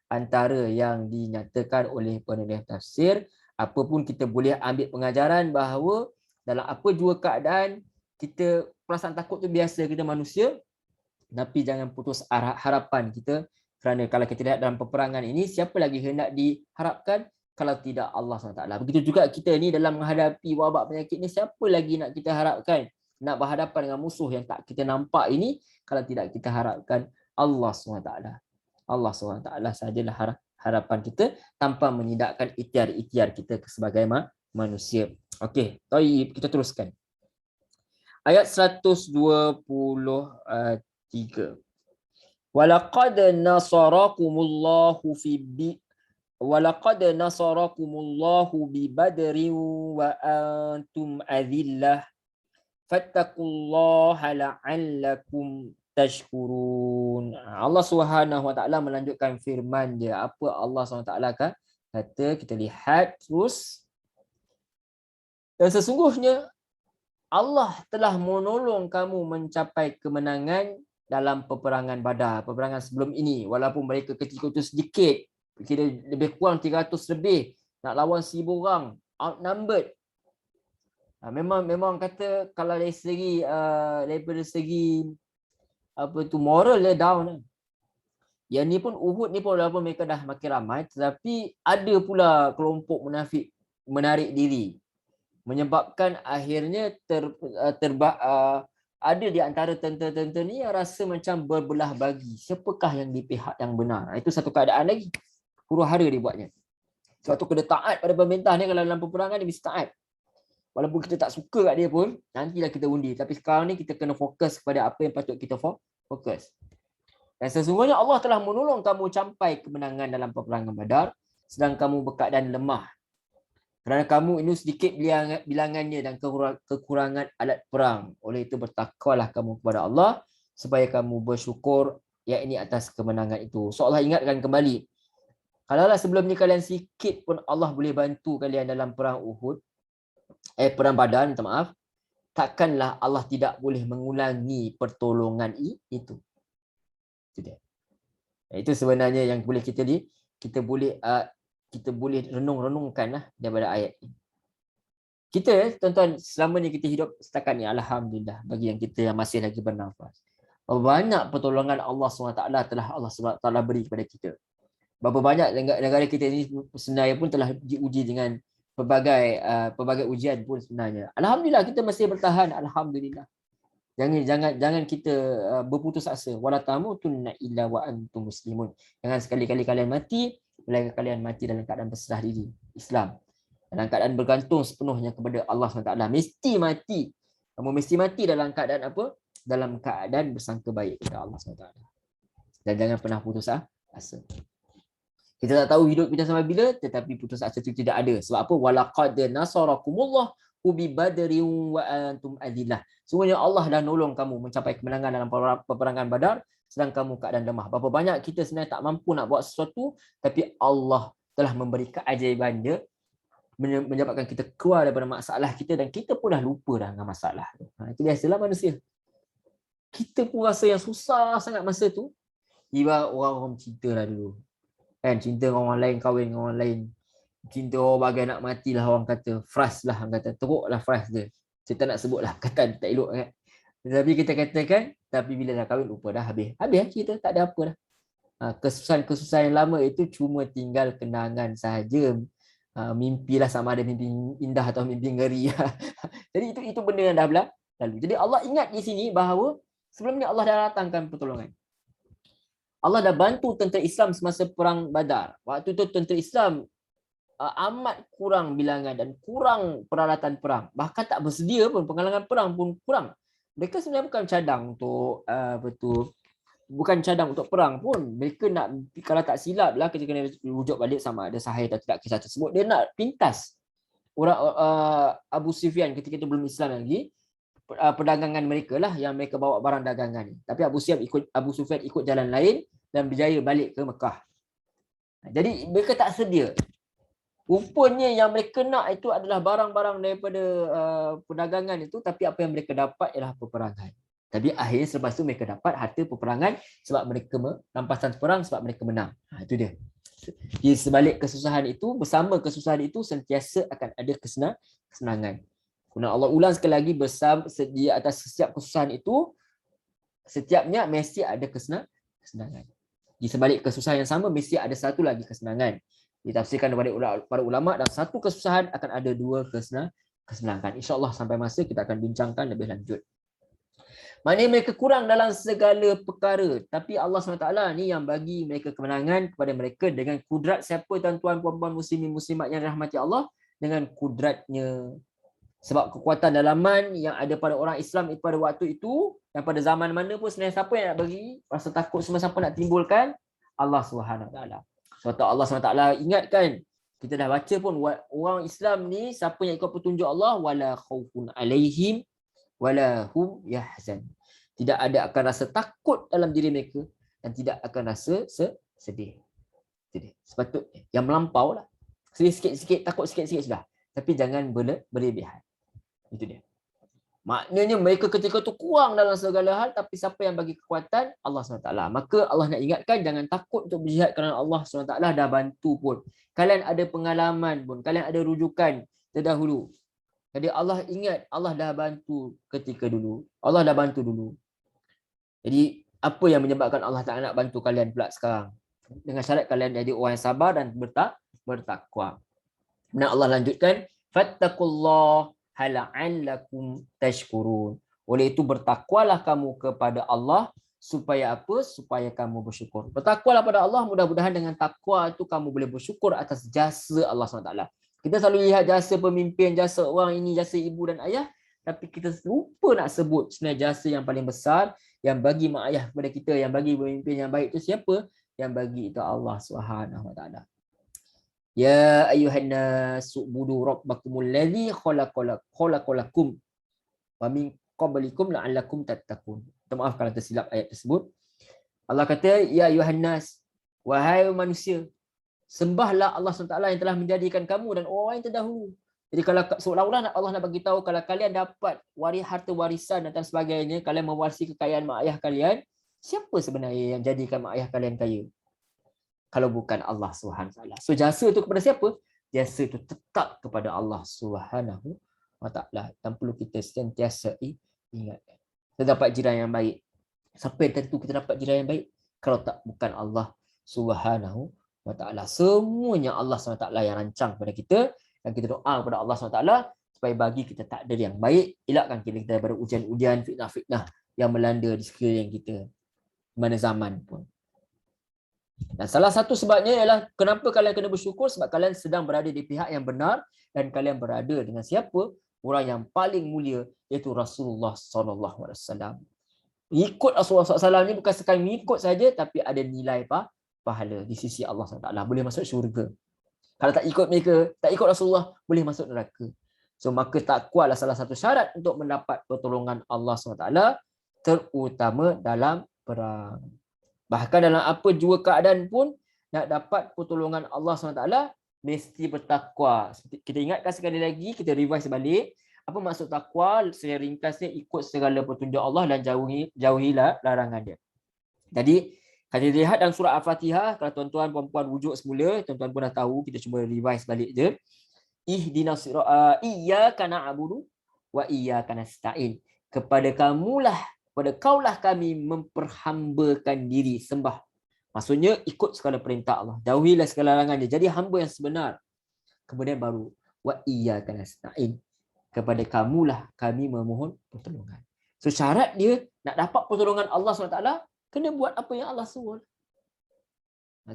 antara yang dinyatakan oleh penulis tafsir. Apapun kita boleh ambil pengajaran bahawa dalam apa jua keadaan kita perasaan takut tu biasa, kita manusia, tapi jangan putus harapan kita, kerana kalau kita lihat dalam peperangan ini, siapa lagi hendak diharapkan kalau tidak Allah SWT. Begitu juga kita ni dalam menghadapi wabak penyakit ni, siapa lagi nak kita harapkan nak berhadapan dengan musuh yang tak kita nampak ini kalau tidak kita harapkan Allah SWT. Allah SWT sajalah harapan kita tanpa menidakkan ikhtiar-ikhtiar kita sebagai manusia. Okey, baik, kita teruskan. Ayat 123. Walaqad nasarakumullahu bi badrin wa antum adillah fattaqullaha la'allakum tashkurun. Allah Subhanahu wa taala melanjutkan firman dia. Apa Allah SWT kata, kita lihat terus. Dan sesungguhnya Allah telah menolong kamu mencapai kemenangan dalam peperangan Badar, peperangan sebelum ini, walaupun mereka ketika itu sedikit, kira lebih kurang 300 lebih, nak lawan 1000 orang, outnumbered. Memang kata kalau dari segi daripada segi moral dia down. Yang ni pun Uhud ni pun walaupun mereka dah makin ramai, tetapi ada pula kelompok munafik menarik diri, menyebabkan akhirnya ada di antara tentera-tentera ni yang rasa macam berbelah bagi. Siapakah yang di pihak yang benar? Itu satu keadaan lagi. Huru-hara dia buatnya. Sebab tu kena taat pada pemerintah ni. Kalau dalam peperangan dia mesti taat. Walaupun kita tak suka kat dia pun, nantilah kita undi. Tapi sekarang ni kita kena fokus kepada apa yang patut kita fokus. Dan sesungguhnya Allah telah menolong kamu capai kemenangan dalam peperangan Badar, sedang kamu berkeadaan lemah. Kerana kamu ini sedikit bilangannya dan kekurangan alat perang. Oleh itu bertakwalah kamu kepada Allah supaya kamu bersyukur, yakni atas kemenangan itu. So Allah ingatkan kembali, kalaulah sebelum ni kalian sikit pun Allah boleh bantu kalian dalam perang Uhud, perang Badar, minta maaf, takkanlah Allah tidak boleh mengulangi pertolongan itu. Itu sebenarnya yang boleh kita boleh renung-renungkan daripada ayat ini. Kita, tuan-tuan, selama ni kita hidup setakat ni, alhamdulillah, bagi yang kita yang masih lagi bernafas, banyak pertolongan Allah SWT telah Allah SWT beri kepada kita. Berapa banyak negara kita ini sebenarnya pun telah diuji dengan pelbagai ujian pun sebenarnya. Alhamdulillah kita masih bertahan, alhamdulillah. Jangan kita berputus asa. Wala tamutunna illa wa antum muslimun. Jangan sekali-kali kalian mati melainkan kalian mati dalam keadaan berserah diri Islam, dalam keadaan bergantung sepenuhnya kepada Allah SWT. Mesti mati. Kamu mesti mati dalam keadaan apa? Dalam keadaan bersangka baik kepada Allah SWT. Dan jangan pernah putus asa. Kita tak tahu hidup kita sampai bila, tetapi putus asa itu tidak ada. Sebab apa? Walaqad nasarakumullah bi badrin wa antum adillah. Sungguhnya Allah dah nolong kamu mencapai kemenangan dalam peperangan Badar sedang kamu keadaan lemah. Berapa banyak kita sebenarnya tak mampu nak buat sesuatu, tapi Allah telah memberi keajaiban dia menyebabkan kita keluar daripada masalah kita dan kita pun dah lupa dah dengan masalah. Itu biasalah manusia. Kita pun rasa yang susah sangat masa tu. Ibarat orang cinta lah dulu. Kan, cinta dengan orang lain, kahwin dengan orang lain. Cinta bagai nak matilah orang kata. Fras lah, orang kata. Teruk lah fras dia. Kita nak sebut lah, kata tak elok kan. Tapi kita katakan, tapi bila dah kahwin, lupa dah, habis. Habis cerita, tak ada apa dah. Kesusahan-kesusahan yang lama itu cuma tinggal kenangan sahaja. Mimpilah sama ada mimpi indah atau mimpi ngeri. Jadi itu benda yang dah lalu. Jadi Allah ingat di sini bahawa sebelum ni Allah dah datangkan pertolongan. Allah dah bantu tentera Islam semasa perang Badar. Waktu tu tentera Islam amat kurang bilangan dan kurang peralatan perang. Bahkan tak bersedia pun, pengalaman perang pun kurang. Mereka sebenarnya bukan cadang untuk bukan cadang untuk perang pun. Mereka nak, kalau tak silap lah, kita kena rujuk balik sama ada sahih atau tidak kisah tersebut. Dia nak pintas orang Abu Sufyan ketika itu belum Islam lagi, perdagangan mereka lah yang mereka bawa barang dagangan. Tapi Abu Sufyan ikut jalan lain dan berjaya balik ke Mekah. Jadi mereka tak sedia. Rupanya yang mereka nak itu adalah barang-barang daripada perdagangan itu, tapi apa yang mereka dapat ialah peperangan. Tapi akhirnya selepas itu mereka dapat harta peperangan sebab mereka rampasan perang, sebab mereka menang. Itu dia. Di sebalik kesusahan itu, bersama kesusahan itu sentiasa akan ada kesenangan. Kemudian Allah ulang sekali lagi, bersama di atas setiap kesusahan itu, setiapnya mesti ada kesenangan. Di sebalik kesusahan yang sama mesti ada satu lagi kesenangan. Ditafsirkan oleh para ulama, dan satu kesusahan akan ada dua kesenangan. InsyaAllah sampai masa kita akan bincangkan lebih lanjut. Maknanya mereka kurang dalam segala perkara, tapi Allah SWT ni yang bagi mereka kemenangan kepada mereka dengan kudrat. Siapa tuan-tuan puan-puan muslimin muslimat yang rahmati Allah? Dengan kudratnya. Sebab kekuatan dalaman yang ada pada orang Islam pada waktu itu, dan pada zaman mana pun sebenarnya siapa yang nak bagi rasa takut semua, siapa nak timbulkan? Allah SWT. Sebab Allah SWT ingatkan, kita dah baca pun, orang Islam ni siapa yang ikut petunjuk Allah, wala khaufun alaihim wala hum yahzan. Tidak ada akan rasa takut dalam diri mereka dan tidak akan rasa sedih. Sepatutnya yang melampau lah. Sikit-sikit takut sikit-sikit sudah. Tapi jangan berlebihan. Itu dia. Maknanya mereka ketika tu kurang dalam segala hal, tapi siapa yang bagi kekuatan? Allah SWT. Maka Allah nak ingatkan, jangan takut untuk berjihad kerana Allah SWT dah bantu pun. Kalian ada pengalaman pun, kalian ada rujukan terdahulu. Jadi Allah ingat, Allah dah bantu ketika dulu. Allah dah bantu dulu. Jadi apa yang menyebabkan Allah tak nak bantu kalian pula sekarang? Dengan syarat kalian jadi orang yang sabar dan bertakwa. Dan Allah lanjutkan, fattaqullaha la'allakum tashkurun. Oleh itu bertakwalah kamu kepada Allah supaya apa? Supaya kamu bersyukur. Bertakwalah pada Allah, mudah-mudahan dengan takwa itu kamu boleh bersyukur atas jasa Allah SWT. Kita selalu lihat jasa pemimpin, jasa orang ini, jasa ibu dan ayah, tapi kita lupa nak sebut sebenarnya jasa yang paling besar yang bagi mak ayah kepada kita, yang bagi pemimpin yang baik itu siapa? Yang bagi itu Allah SWT. Ya ayuhan nas ubudu rabbakumul ladzi khalaqalakum wa min qablikum la'allakum tattaqun. Maaf kalau tersilap ayat tersebut. Allah kata, ya ayuhan nas, wahai manusia, sembahlah Allah SWT yang telah menjadikan kamu dan orang yang terdahulu. Jadi kalau seolah-olah Allah nak bagi tahu, kalau kalian dapat harta warisan dan sebagainya, kalian mewarisi kekayaan mak ayah kalian, siapa sebenarnya yang jadikan mak ayah kalian kaya? Kalau bukan Allah SWT. So jasa itu kepada siapa? Jasa itu tetap kepada Allah SWT. Dan perlu kita sentiasa ingatkan. Kita dapat jiran yang baik. Siapa yang tentu kita dapat jiran yang baik? Kalau tak bukan Allah SWT. Semuanya Allah SWT yang rancang kepada kita. Dan kita doa kepada Allah SWT supaya bagi kita takdir yang baik. Elakkan kita daripada ujian-ujian, fitnah-fitnah yang melanda di sekeliling kita. Mana zaman pun. Dan salah satu sebabnya ialah kenapa kalian kena bersyukur, sebab kalian sedang berada di pihak yang benar dan kalian berada dengan siapa? Orang yang paling mulia, iaitu Rasulullah SAW. Ikut Rasulullah SAW ni bukan sekali mengikut saja, tapi ada nilai pahala di sisi Allah SWT. Boleh masuk syurga. Kalau tak ikut mereka, tak ikut Rasulullah, boleh masuk neraka. So maka takwa adalah salah satu syarat untuk mendapat pertolongan Allah SWT, terutama dalam perang. Bahkan dalam apa jua keadaan pun, nak dapat pertolongan Allah SWT, mesti bertakwa. Kita ingatkan sekali lagi, kita revise balik. Apa maksud takwa? Secara ringkasnya, ikut segala petunjuk Allah dan jauhilah larangan dia. Jadi, kalau kita lihat dalam surah Al-Fatihah, kalau tuan-tuan, puan-puan rujuk semula, tuan-tuan pun dah tahu, kita cuma revise balik je. Ihdinas sirata iyyaka na'budu wa iyyaka nasta'in. Kepada kamulah, pada kaulah kami memperhambakan diri, sembah. Maksudnya ikut segala perintah Allah, jauhilah segala larangannya, jadi hamba yang sebenar. Kemudian baru wa iyyaka nasta'in, kepada kamulah kami memohon pertolongan. So syarat dia nak dapat pertolongan Allah SWT, kena buat apa yang Allah suruh.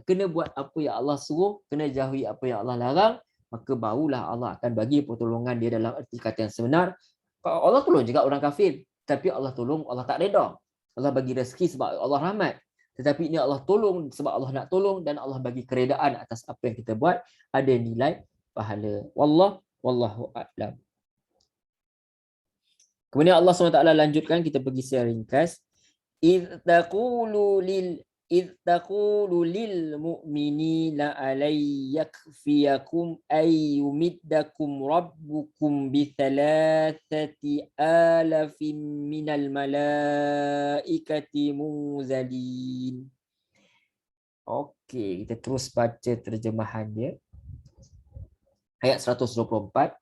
Kena buat apa yang Allah suruh, kena jauhi apa yang Allah larang, maka barulah Allah akan bagi pertolongan dia dalam erti kata yang sebenar. Allah tolong juga orang kafir, tapi Allah tolong, Allah tak reda. Allah bagi rezeki sebab Allah rahmat. Tetapi ini Allah tolong sebab Allah nak tolong, dan Allah bagi keredaan atas apa yang kita buat, ada nilai pahala. Wallahu a'lam. Kemudian Allah SWT lanjutkan, kita pergi secara ringkas. إذ تقول للمؤمنين ألن يكفيكم أن يمدكم ربكم بثلاثة آلاف من الملائكة منزلين. Okey, kita terus baca terjemahan dia. Ayat 124.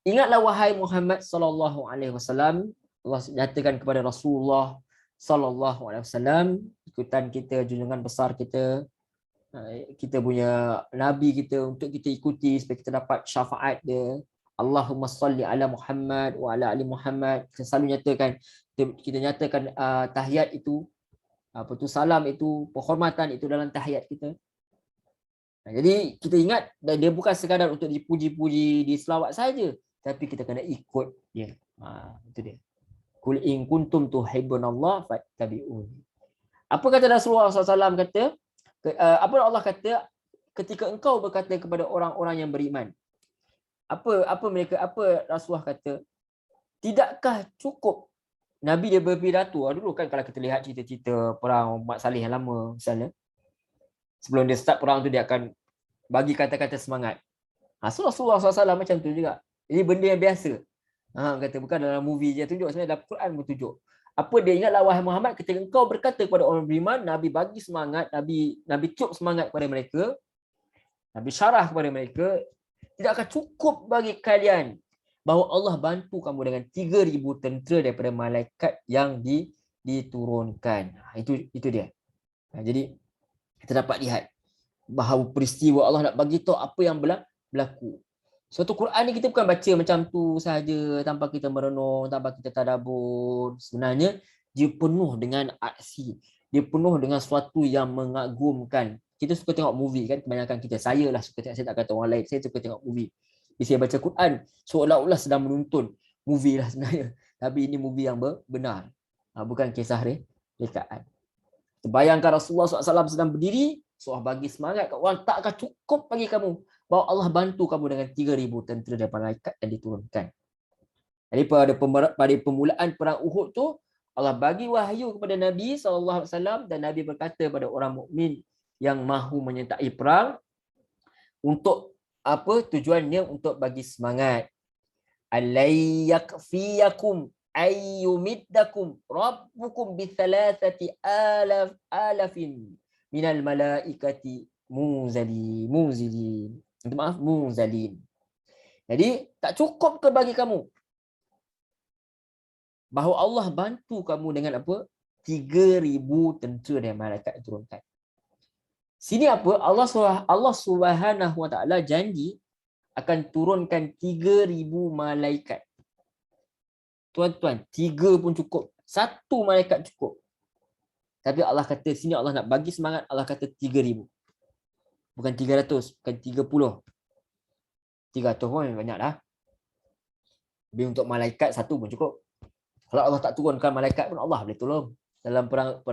Ingatlah wahai Muhammad sallallahu alaihi wasallam, Allah nyatakan kepada Rasulullah sallallahu alaihi wasallam, ikutan kita, junjungan besar kita, kita punya nabi kita, untuk kita ikuti supaya kita dapat syafaat dia. Allahumma salli ala Muhammad wa ala ali Muhammad. Kita selalu nyatakan, kita nyatakan tahiyat itu, apa tu, salam itu, penghormatan itu dalam tahiyat kita. Jadi kita ingat, dan dia bukan sekadar untuk dipuji-puji, diselawat saja, tapi kita kena ikut dia. Itu dia. Kul in kuntum tuhibbunallah fattabi'uni. Apa kata Rasulullah SAW kata? Apa Allah kata ketika engkau berkata kepada orang-orang yang beriman? Apa Rasulullah kata? Tidakkah cukup Nabi dia berpidato? Dulu kan kalau kita lihat cerita-cerita perang Mat Saleh yang lama misalnya, sebelum dia start perang tu dia akan bagi kata-kata semangat. Rasulullah SAW macam tu juga. Ini benda yang biasa. Kata bukan dalam movie dia tunjuk, sebenarnya dalam Quran pun tunjuk. Apa dia, ingatlah wahai Muhammad ketika engkau berkata kepada orang beriman, Nabi bagi semangat, Nabi tiup semangat kepada mereka, Nabi syarah kepada mereka, tidak akan cukup bagi kalian bahawa Allah bantu kamu dengan 3,000 tentera daripada malaikat yang diturunkan. Itu dia. Jadi kita dapat lihat bahawa peristiwa Allah nak bagi tahu apa yang berlaku. Suatu Quran ni kita bukan baca macam tu sahaja tanpa kita merenung, tanpa kita tadabbur. Sebenarnya dia penuh dengan aksi, dia penuh dengan sesuatu yang mengagumkan. Kita suka tengok movie kan, kebanyakan kita, saya lah suka tengok, saya tak kata orang lain, saya suka tengok movie. Bila saya baca Quran, seolah-olah sedang menonton movie lah sebenarnya. Tapi ini movie yang benar, bukan kisah rekaan. Terbayangkan Rasulullah SAW sedang berdiri, Allah bagi semangat kat orang, tak akan cukup bagi kamu bahawa Allah bantu kamu dengan 3,000 tentera daripada malaikat yang diturunkan. Jadi pada permulaan perang Uhud tu, Allah bagi wahyu kepada Nabi SAW, dan Nabi berkata pada orang mukmin yang mahu menyertai perang, untuk apa tujuannya? Untuk bagi semangat. Alay yakfiyakum ayyumiddakum rabbukum bi thalathati alafin minal malaikati munzalin. Munzalin. Jadi tak cukup ke bagi kamu bahawa Allah bantu kamu dengan apa? 3,000 tentera dari malaikat diturunkan. Sini apa? Allah Subhanahu Wa Taala janji akan turunkan 3,000 malaikat. Tuan-tuan, 3 pun cukup. 1 malaikat cukup. Tapi Allah kata sini, Allah nak bagi semangat, Allah kata 3,000. Bukan 300, bukan 30. 300 pun banyak dah. Tapi untuk malaikat 1 pun cukup. Kalau Allah tak turunkan malaikat pun Allah boleh tolong. Dalam perang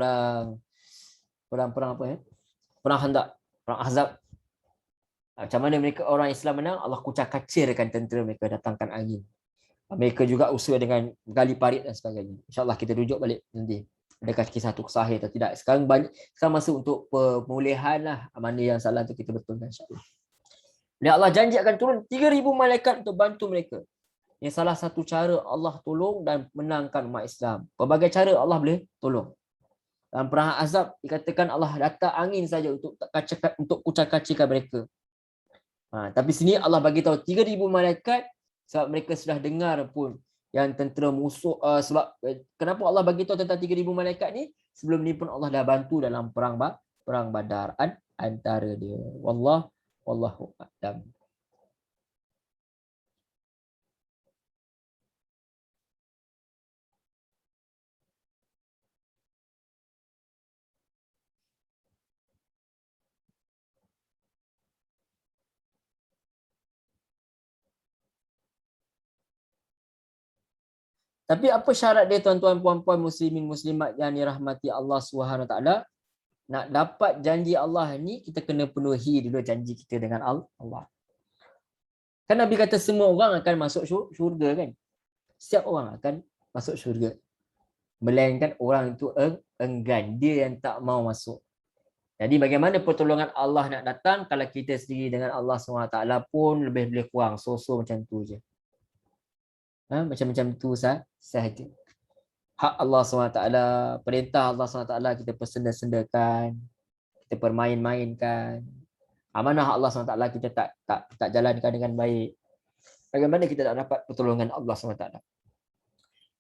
apa ya? Perang Khandaq, perang Ahzab. Macam mana mereka, orang Islam menang? Allah kucak-kacirkan tentera mereka, datangkan angin. Mereka juga usaha dengan gali parit dan sebagainya. InsyaAllah kita rujuk balik nanti. Adakah kisah itu sahih atau tidak. Sekarang masuk untuk pemulihan lah. Mana yang salah tu kita betulkan insyaAllah. Dan Allah janji akan turun 3,000 malaikat untuk bantu mereka. Yang salah satu cara Allah tolong dan menangkan umat Islam. Pelbagai cara Allah boleh tolong. Dalam perang Ahzab dikatakan Allah datang angin saja untuk kucak-kacirkan mereka. Tapi sini Allah bagi tahu 3,000 malaikat, sebab mereka sudah dengar pun yang tentera musuh. Sebab kenapa Allah bagi tahu tentang 3,000 malaikat ni? Sebelum ni pun Allah dah bantu dalam perang Badar antara dia. Wallahu a'lam. Tapi apa syarat dia, tuan-tuan puan-puan muslimin muslimat yang dirahmati Allah Subhanahu Wa Taala? Nak dapat janji Allah ni, kita kena penuhi dulu janji kita dengan Allah. Kan Nabi kata semua orang akan masuk syurga kan? Setiap orang akan masuk syurga. melainkan orang itu enggan, dia yang tak mau masuk. Jadi bagaimana pertolongan Allah nak datang kalau kita sendiri dengan Allah SWT pun lebih kurang, so-so macam tu je. Macam-macam tu sahaja. Hak Allah SWT, perintah Allah SWT kita persenda-sendakan, kita permain-mainkan. Mana hak Allah SWT kita tak jalankan dengan baik. Bagaimana kita tak dapat pertolongan Allah SWT?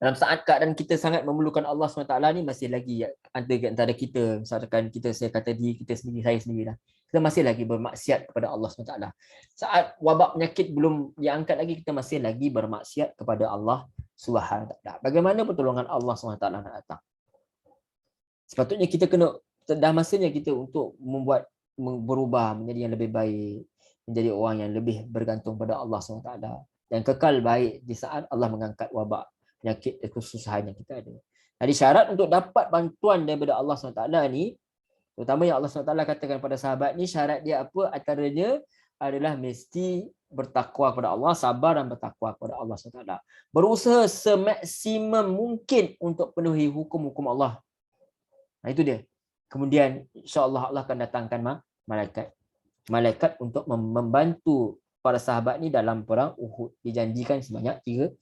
Dalam saat keadaan kita sangat memerlukan Allah SWT ni, masih lagi antara kita, misalkan kita, saya kata diri kita sendiri, saya sendiri lah, kita masih lagi bermaksiat kepada Allah SWT. Saat wabak penyakit belum diangkat lagi, kita masih lagi bermaksiat kepada Allah SWT. Bagaimana pertolongan Allah SWT nak datang? Sepatutnya kita dah masanya kita untuk berubah menjadi yang lebih baik, menjadi orang yang lebih bergantung pada Allah SWT, dan kekal baik di saat Allah mengangkat wabak penyakit kesusahan yang kita ada. Jadi syarat untuk dapat bantuan daripada Allah SWT ni, terutama yang Allah SWT katakan pada sahabat ni, syarat dia apa? Antaranya adalah mesti bertakwa kepada Allah, sabar dan bertakwa kepada Allah SWT. Berusaha semaksimum mungkin untuk penuhi hukum-hukum Allah. Nah, itu dia. Kemudian insya-Allah Allah akan datangkan malaikat untuk membantu para sahabat ni dalam perang Uhud. Dijanjikan sebanyak 3,000.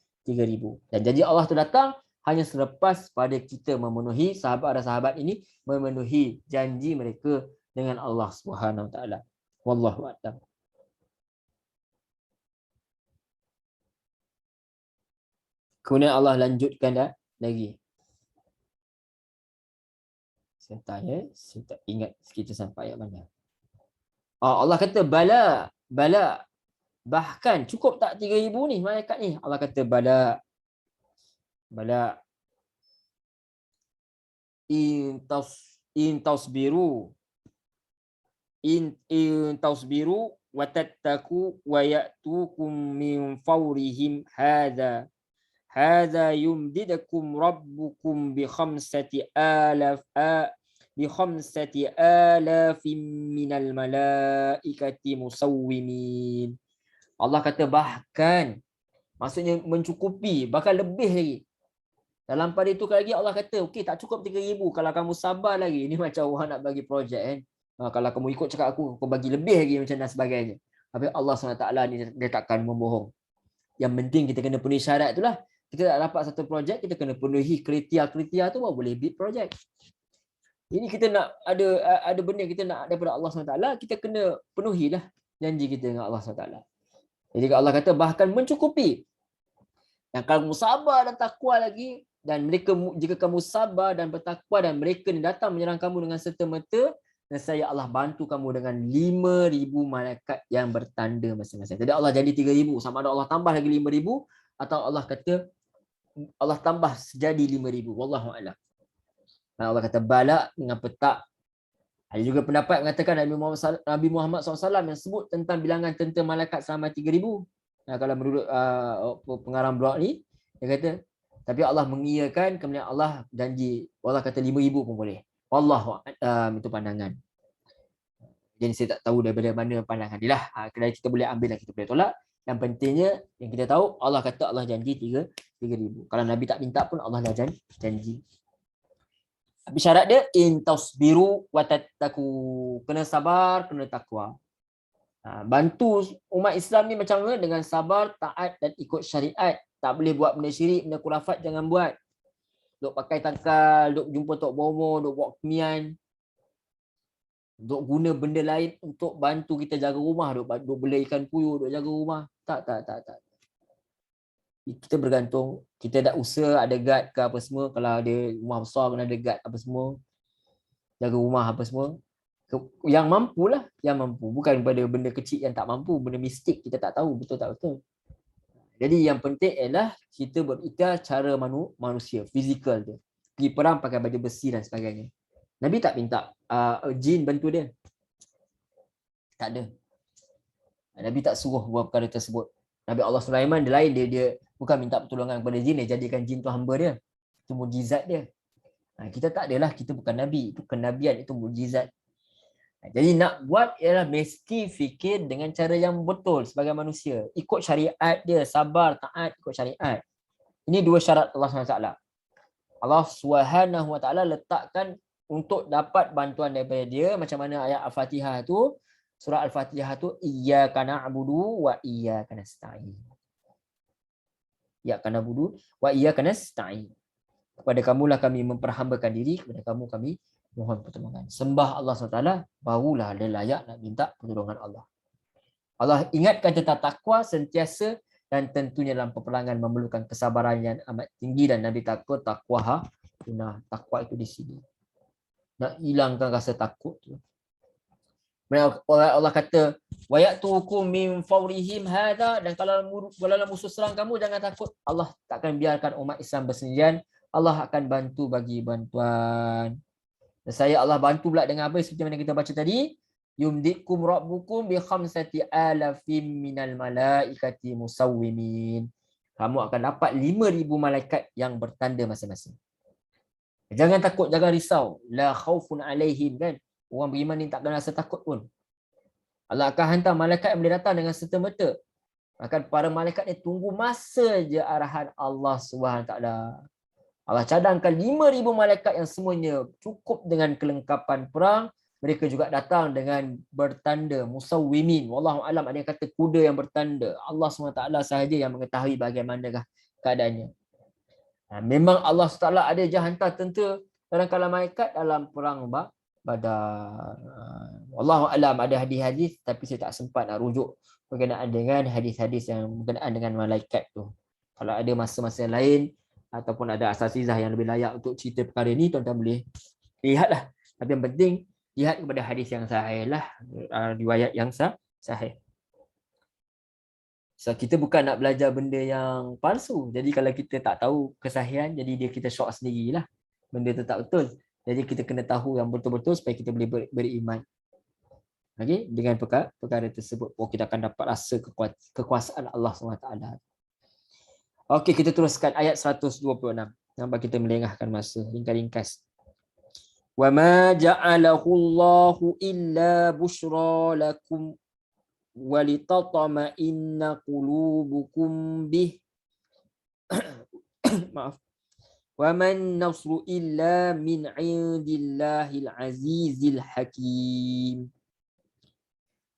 Dan janji Allah tu datang hanya selepas pada kita memenuhi, sahabat ini memenuhi janji mereka dengan Allah Subhanahu Wa Taala. Wallahu a'lam. Kemudian Allah lanjutkan lagi. Saya tanya, saya tak ingat kita sampai ayat mana. Allah kata bala, bahkan cukup tak 3,000 ni malaikat ni? Allah kata bala. In tasbiru wa tattaku wa ya'tukum min fawrihim hadha yumdidakum rabbukum bi 5,000 minal malaikati musawwimin. Allah kata bahkan, maksudnya mencukupi, bahkan lebih lagi. Dalam pada itu lagi Allah kata, okey tak cukup 3,000, kalau kamu sabar lagi. Ini macam orang nak bagi projek kan. Kalau kamu ikut cakap aku bagi lebih lagi macam dan sebagainya. Tapi Allah SWT ni dia takkan membohong. Yang penting kita kena penuhi syarat itulah. Kita tak dapat satu projek, kita kena penuhi kriteria tu baru boleh bid projek. Ini kita nak ada benda kita nak daripada Allah SWT, kita kena penuhilah janji kita dengan Allah SWT. Jadi Allah kata bahkan mencukupi. Dan kalau kamu sabar dan takwa lagi, dan mereka, jika kamu sabar dan bertakwa dan mereka ni datang menyerang kamu dengan serta-merta, dan saya Allah bantu kamu dengan 5,000 malaikat yang bertanda masing-masing. Jadi Allah jadi 3,000, sama ada Allah tambah lagi 5,000 atau Allah kata Allah tambah jadi 5,000. Wallahu a'lam. Allah kata bala, mengapa tak? Ada juga pendapat mengatakan Nabi Muhammad SAW yang sebut tentang bilangan tentera malaikat selama 3,000. Kalau menurut pengarang blog ni, dia kata, tapi Allah mengiyakan, kemudian Allah janji, Allah kata 5,000 pun boleh. Wallahu a'lam, itu pandangan. Jadi saya tak tahu daripada mana pandangan dia lah. Kalau kita boleh ambil dan kita boleh tolak. Yang pentingnya yang kita tahu, Allah kata Allah janji 3,000. Kalau Nabi tak minta pun Allah dah janji. Tapi syarat dia in tasbiru wa tattaqu. Kena sabar, kena takwa. Bantu umat Islam ni macam mana? Dengan sabar, taat dan ikut syariat. Tak boleh buat benda syirik, benda kurafat jangan buat. Duk pakai tangkal, duk jumpa Tok Bomo, duk buat kemian. Duk guna benda lain untuk bantu kita jaga rumah, duk bela ikan puyuh, duk jaga rumah. Tak. Kita bergantung, kita dah usaha ada guard ke apa semua, kalau ada rumah besar kena ada guard apa semua, jaga rumah apa semua. Yang mampulah, yang mampu, bukan pada benda kecil yang tak mampu, benda mistik kita tak tahu betul tak betul. Jadi yang penting ialah kita berikhtiar cara manusia, fizikal dia. Pergi perang pakai baju besi dan sebagainya. Nabi tak minta jin bantu dia. Tak ada. Nabi tak suruh buat perkara tersebut. Nabi Allah Sulaiman dia lain, dia bukan minta pertolongan kepada jin, dia jadikan jin tu hamba dia. Itu mukjizat dia. Kita tak adalah, kita bukan Nabi, itu kenabian, itu mukjizat. Jadi nak buat ialah mesti fikir dengan cara yang betul sebagai manusia. Ikut syariat dia, sabar, taat, ikut syariat. Ini dua syarat Allah SWT. Allah Subhanahu Wa Taala letakkan untuk dapat bantuan daripada dia, macam mana ayat Al-Fatihah tu, surah Al-Fatihah tu, iyyaka na'budu wa iyyaka nasta'in. Iyyaka na'budu wa iyyaka nasta'in. Kepada kamulah kami memperhambakan diri, kepada kamu kami mohon pertolongan. Sembah Allah SWT, barulah dia layak nak minta pertolongan Allah. Allah ingatkan tentang takwa sentiasa, dan tentunya dalam peperangan memerlukan kesabaran yang amat tinggi, dan Nabi takut takwa takwa itu di sini. Nak hilangkan rasa takut tu. Allah kata, wa ya'tukum min fawrihim hadha, dan kalau musuh serang kamu jangan takut. Allah takkan biarkan umat Islam bersendirian. Allah akan bantu bagi bantuan. Dan Allah bantu pula dengan apa seperti mana kita baca tadi, yumdikum rabbukum bi khamsati alafim minal malaikati musawwimin. Kamu akan dapat 5,000 malaikat yang bertanda masing-masing. Jangan takut, jangan risau. La khaufun alaihim, kan? Orang beriman ni tak kena rasa takut pun. Allah akan hantar malaikat yang boleh datang dengan serta-merta. Akan para malaikat ni tunggu masa je arahan Allah SWT. Allah cadangkan 5,000 malaikat yang semuanya cukup dengan kelengkapan perang. Mereka juga datang dengan bertanda, musawwimin. Wallahu alam, ada yang kata kuda yang bertanda. Allah SWT sahaja yang mengetahui bagaimanakah keadaannya. Memang Allah SWT ada je hantar tentera dalam kalangan malaikat dalam perang Badar. Wallahu alam, ada hadis-hadis tapi saya tak sempat nak rujuk berkenaan dengan hadis-hadis yang berkenaan dengan malaikat tu. Kalau ada masa-masa lain ataupun ada asasizah yang lebih layak untuk cerita perkara ni, tuan-tuan boleh lihatlah. Tapi yang penting lihat kepada hadis yang sahih lah, riwayat yang sahih. So kita bukan nak belajar benda yang palsu. Jadi kalau kita tak tahu kesahihan, jadi kita syok sendirilah. Benda tu tak betul. Jadi kita kena tahu yang betul-betul supaya kita boleh beriman. Okay? Dengan perkara tersebut, kita akan dapat rasa kekuasaan Allah SWT. Okey, kita teruskan ayat 126. Nampak kita melengahkan masa, ringkas-ringkas. وَمَا جَعَلَهُ اللَّهُ إِلَّا بُشْرَى لَكُمْ وَلِتَطْمَئِنَّ قُلُوبُكُمْ بِهِ. Maaf. وَمَا النَّصْرُ إِلَّا مِنْ عِنْدِ اللَّهِ الْعَزِيزِ الْحَكِيمِ.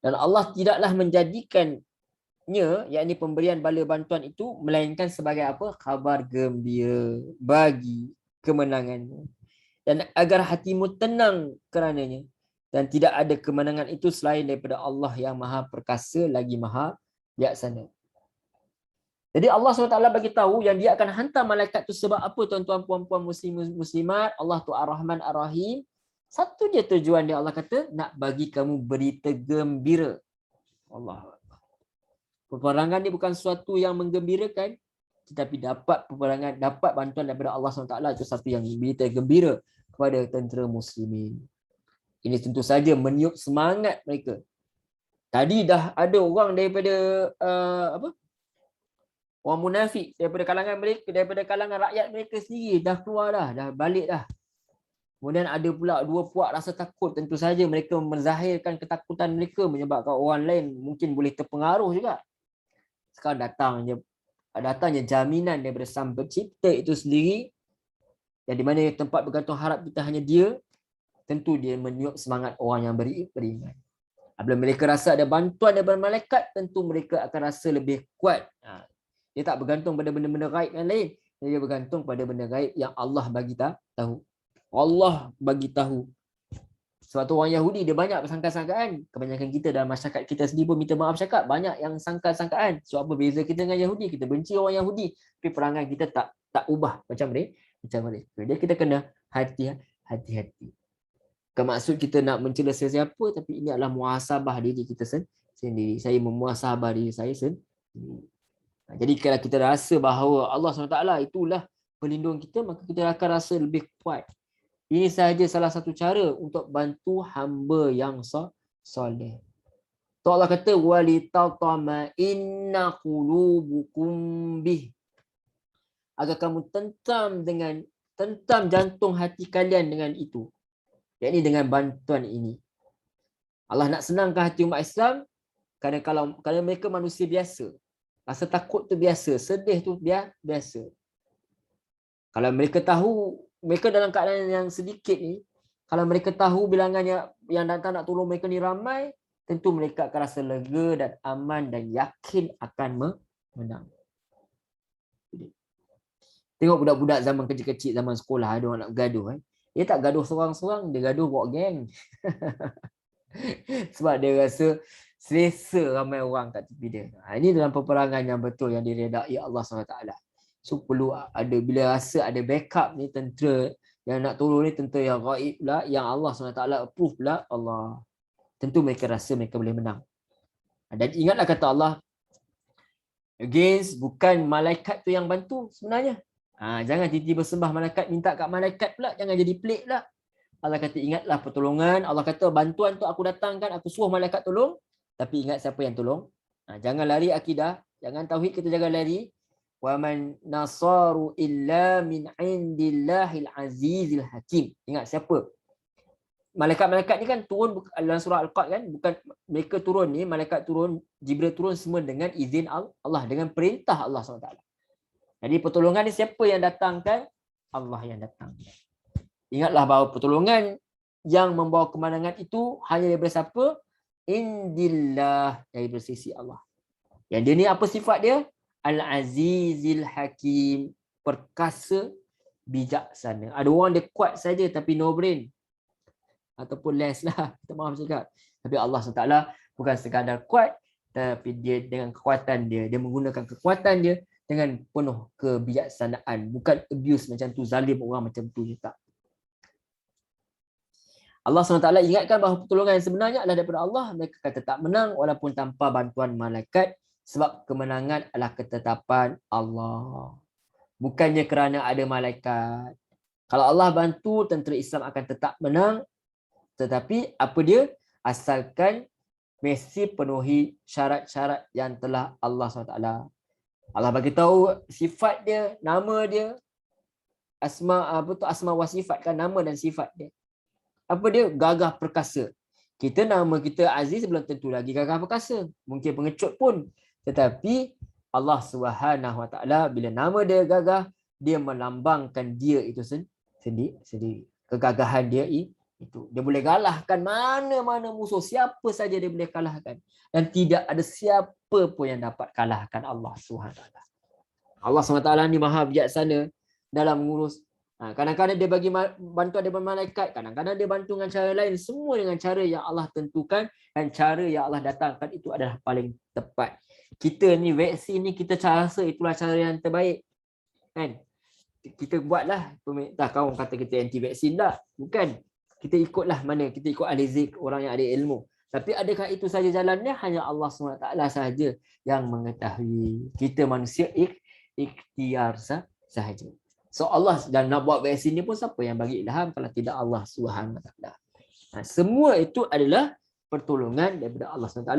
Dan Allah tidaklah menjadikannya, yakni pemberian bala bantuan itu, melainkan sebagai apa? Khabar gembira bagi kemenangannya, dan agar hatimu tenang kerananya. Dan tidak ada kemenangan itu selain daripada Allah yang maha perkasa lagi maha bijaksana. Jadi Allah SWT bagi tahu yang dia akan hantar malaikat tu sebab apa, tuan-tuan puan-puan muslimat. Allah tu Ar-Rahman Ar-Rahim. Satu je tujuan dia, Allah kata nak bagi kamu berita gembira. Allah. Peperangan ni bukan sesuatu yang menggembirakan, tetapi dapat peperangan, dapat bantuan daripada Allah SWT, itu satu yang berita gembira kepada tentera muslimin. Ini tentu saja meniup semangat mereka. Tadi dah ada orang daripada orang munafik daripada kalangan mereka, daripada kalangan rakyat mereka sendiri dah keluar dah balik dah. Kemudian ada pula dua puak rasa takut. Tentu saja mereka menzahirkan ketakutan mereka menyebabkan orang lain mungkin boleh terpengaruh juga. Sekarang datangnya jaminan daripada Sang Pencipta itu sendiri, yang di mana tempat bergantung harap kita hanya dia. Tentu dia meniup semangat orang yang beriman. Apabila mereka rasa ada bantuan daripada malaikat, tentu mereka akan rasa lebih kuat. Dia tak bergantung pada benda-benda gaib yang lain. Dia bergantung pada benda gaib yang Allah bagi tahu. Allah bagi tahu. Sebab tu orang Yahudi dia banyak bersangka-sangkaan. Kebanyakan kita dalam masyarakat kita sendiri pun minta maaf cakap, banyak yang sangka-sangkaan. So apa beza kita dengan Yahudi? Kita benci orang Yahudi, tapi perangai kita tak ubah macam mereka. Jadi kita kena hati-hati. Maksud kita nak mencela sesiapa, tapi ini adalah muhasabah diri kita sendiri. Saya memuhasabah diri saya sendiri. Jadi kalau kita rasa bahawa Allah SWT itulah pelindung kita, maka kita akan rasa lebih kuat. Ini sahaja salah satu cara untuk bantu hamba yang soleh. Allah kata walitatma'inna qulubukum bih, agar kamu tentam jantung hati kalian dengan itu, yakni dengan bantuan ini. Allah nak senangkan hati umat Islam, kerana kalau mereka manusia biasa, rasa takut tu biasa, sedih tu biasa. Kalau mereka tahu, mereka dalam keadaan yang sedikit ni, kalau mereka tahu bilangannya yang datang nak tolong mereka ni ramai, tentu mereka akan rasa lega dan aman dan yakin akan menang. Tengok budak-budak zaman kecil-kecil, zaman sekolah, ada orang nak gaduh. Dia tak gaduh seorang-seorang, dia gaduh buat geng. Sebab dia rasa selesa ramai orang kat tepi dia. Ini dalam peperangan yang betul yang diredai Allah SWT. So perlu ada, bila rasa ada backup ni, tentera yang nak tolong ni tentera yang gaib pula, yang Allah SWT approve pula, Allah. Tentu mereka rasa mereka boleh menang. Dan ingatlah kata Allah, against bukan malaikat tu yang bantu sebenarnya. Jangan tiba-tiba sembah malaikat, minta kat malaikat pula, jangan jadi pelik pula. Allah kata ingatlah pertolongan, Allah kata bantuan tu aku datangkan, aku suruh malaikat tolong, tapi ingat siapa yang tolong. Jangan lari akidah, jangan tauhid, kita jangan lari. Wa man nasaru illa min indillahil azizil hakim. Ingat siapa? Malaikat-malaikat ni kan turun dalam surah Al-Qad kan, bukan mereka turun ni, malaikat turun, Jibril turun semua dengan izin Allah, dengan perintah Allah SWT. Jadi pertolongan ni siapa yang datangkan? Allah yang datangkan. Ingatlah bahawa pertolongan yang membawa kemenangan itu hanya daripada siapa? Indillah, daripada sisi Allah. Yang dia ni apa sifat dia? Al-Azizil Hakim, perkasa, bijaksana. Ada orang dia kuat saja tapi no brain. Ataupun less lah, kita maaf cakap. Tapi Allah SWT bukan sekadar kuat, tapi dia dengan kekuatan dia, dia menggunakan kekuatan dia dengan penuh kebijaksanaan. Bukan abuse macam tu, zalim orang macam tu, tak. Allah SWT ingatkan bahawa pertolongan yang sebenarnya adalah daripada Allah. Mereka akan tetap menang walaupun tanpa bantuan malaikat, sebab kemenangan adalah ketetapan Allah. Bukannya kerana ada malaikat. Kalau Allah bantu, tentera Islam akan tetap menang. Tetapi apa dia? Asalkan mesti penuhi syarat-syarat yang telah Allah SWT. Allah bagi tahu sifat dia, nama dia, asma wa sifat kan, nama dan sifat dia. Apa dia? Gagah perkasa. Kita nama kita Aziz belum tentu lagi gagah perkasa. Mungkin pengecut pun. Tetapi Allah SWT bila nama dia gagah, dia melambangkan dia itu sendiri. Kegagahan dia itu. Dia boleh kalahkan mana-mana musuh. Siapa saja dia boleh kalahkan. Dan tidak ada siapa pun yang dapat kalahkan Allah SWT. Allah SWT ni maha bijaksana dalam mengurus. Kadang-kadang dia bagi bantuan daripada malaikat, kadang-kadang dia bantu dengan cara lain, semua dengan cara yang Allah tentukan dan cara yang Allah datangkan itu adalah paling tepat. Kita ni vaksin ni kita rasa itulah cara yang terbaik. Kan? Kita buatlah, tak kawan kata kita anti vaksin dah. Bukan. Kita ikutlah mana, kita ikut ahli zikr, orang yang ada ilmu. Tapi adakah itu saja jalannya? Hanya Allah SWT sahaja yang mengetahui. Kita manusia ikhtiar sahaja. So Allah dan nak buat vaksin ni pun siapa yang bagi ilham kalau tidak Allah SWT. Semua itu adalah pertolongan daripada Allah SWT.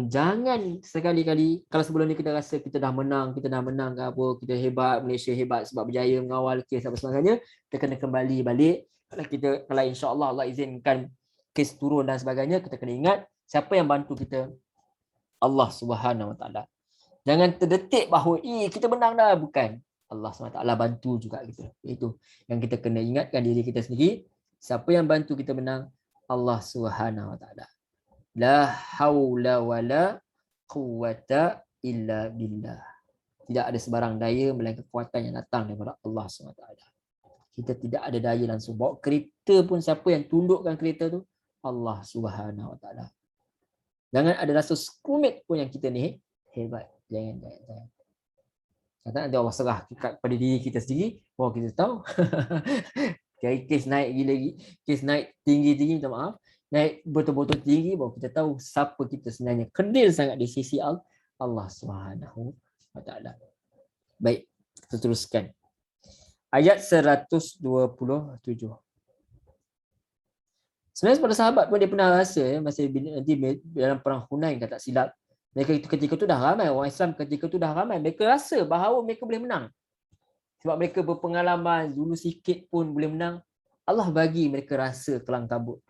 Jangan sekali-kali, kalau sebelum ni kita rasa kita dah menang ke apa, kita hebat, Malaysia hebat sebab berjaya mengawal kes apa sebagainya, kita kena kembali balik. Kalau insya-Allah Allah izinkan kes turun dan sebagainya, kita kena ingat siapa yang bantu kita? Allah SWT. Jangan terdetik bahawa kita menang dah, bukan. Allah SWT bantu juga kita. Itu yang kita kena ingatkan diri kita sendiri. Siapa yang bantu kita menang? Allah SWT. La haula wala quwwata illa billah. Tidak ada sebarang daya melainkan kekuatan yang datang daripada Allah SWT. Kita tidak ada daya langsung. Bawa kereta pun siapa yang tundukkan kereta tu? Allah SWT. Jangan ada rasa sekumit pun yang kita ni hebat. Jangan. Kata nanti Allah serah kepada diri kita sendiri, bahawa kita tahu. Kes naik gila, kes naik tinggi-tinggi, minta maaf. Naik betul-betul tinggi, bahawa kita tahu siapa kita sebenarnya. Kerdil sangat di sisi Allah SWT. Baik, kita teruskan. Ayat 127. Sebenarnya para sahabat pun dia pernah rasa masa nanti dalam perang Hunain, tak silap. Mereka ketika itu dah ramai, orang Islam ketika itu dah ramai. Mereka rasa bahawa mereka boleh menang. Sebab mereka berpengalaman, dulu sikit pun boleh menang. Allah bagi mereka rasa kelang kabut.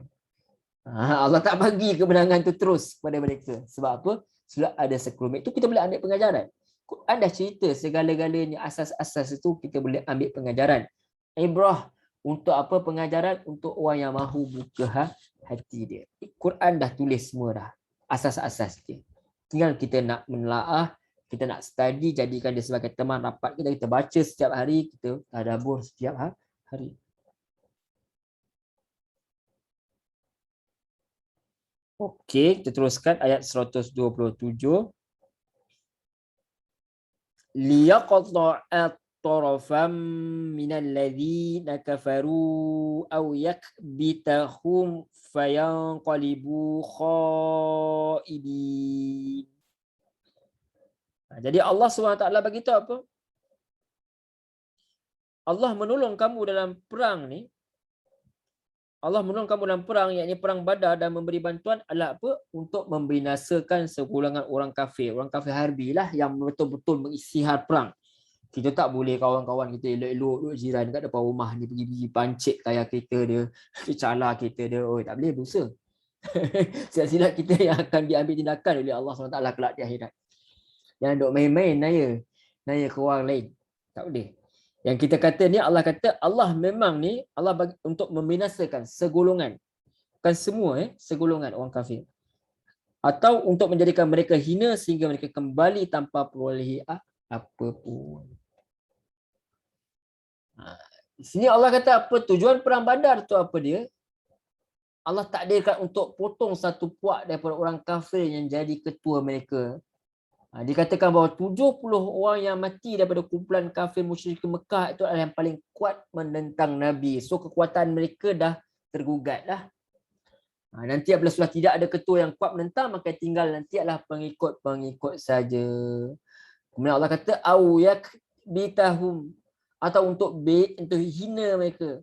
Allah tak bagi kemenangan tu terus kepada mereka. Sebab apa? Sebab ada sekelumit. Itu kita boleh ambil pengajaran. Quran dah cerita segala-galanya, asas-asas itu kita boleh ambil pengajaran. Ibrah untuk apa pengajaran? Untuk orang yang mahu buka hati dia. Quran dah tulis semua dah. Asas-asas dia. Tinggal kita nak menelaah, kita nak study, jadikan dia sebagai teman rapat kita. Kita baca setiap hari, kita tadabbur setiap hari. Okey, kita teruskan ayat 127. Liyaqta'a tarafam minal ladzina kafaru aw yakbitahum fayanqalibu khaibin. Jadi Allah SWT bagi tahu apa? Allah menolong kamu dalam perang ni. Allah menolong kamu dalam perang, yakni perang Badar, dan memberi bantuan adalah apa? Untuk membinasakan segolongan orang kafir harbi lah yang betul-betul mengisytihar perang. Kita tak boleh kawan-kawan kita elok-elok duduk jiran kat depan rumah ni pergi pancit tayar kereta dia, cala kereta dia. Oh, tak boleh, dosa. Silap-silap kita yang akan diambil tindakan oleh Allah SWT kelak di akhirat. Jangan duk main-main naya ke orang lain. Tak boleh. Yang kita kata ni, Allah kata Allah memang ni Allah bagi untuk membinasakan segolongan, bukan semua segolongan orang kafir, atau untuk menjadikan mereka hina sehingga mereka kembali tanpa perolehi apa pun. Di sini Allah kata apa tujuan perang Badar tu apa dia? Allah takdirkan untuk potong satu puak daripada orang kafir yang jadi ketua mereka. Dikatakan bahawa 70 orang yang mati daripada kumpulan kafir musyrik Mekah itu adalah yang paling kuat menentang Nabi. So kekuatan mereka dah tergugat lah. Nanti apabila sudah tidak ada ketua yang kuat menentang, maka tinggal nanti adalah pengikut-pengikut saja. Kemudian Allah kata au yakbitahum, atau untuk hina mereka.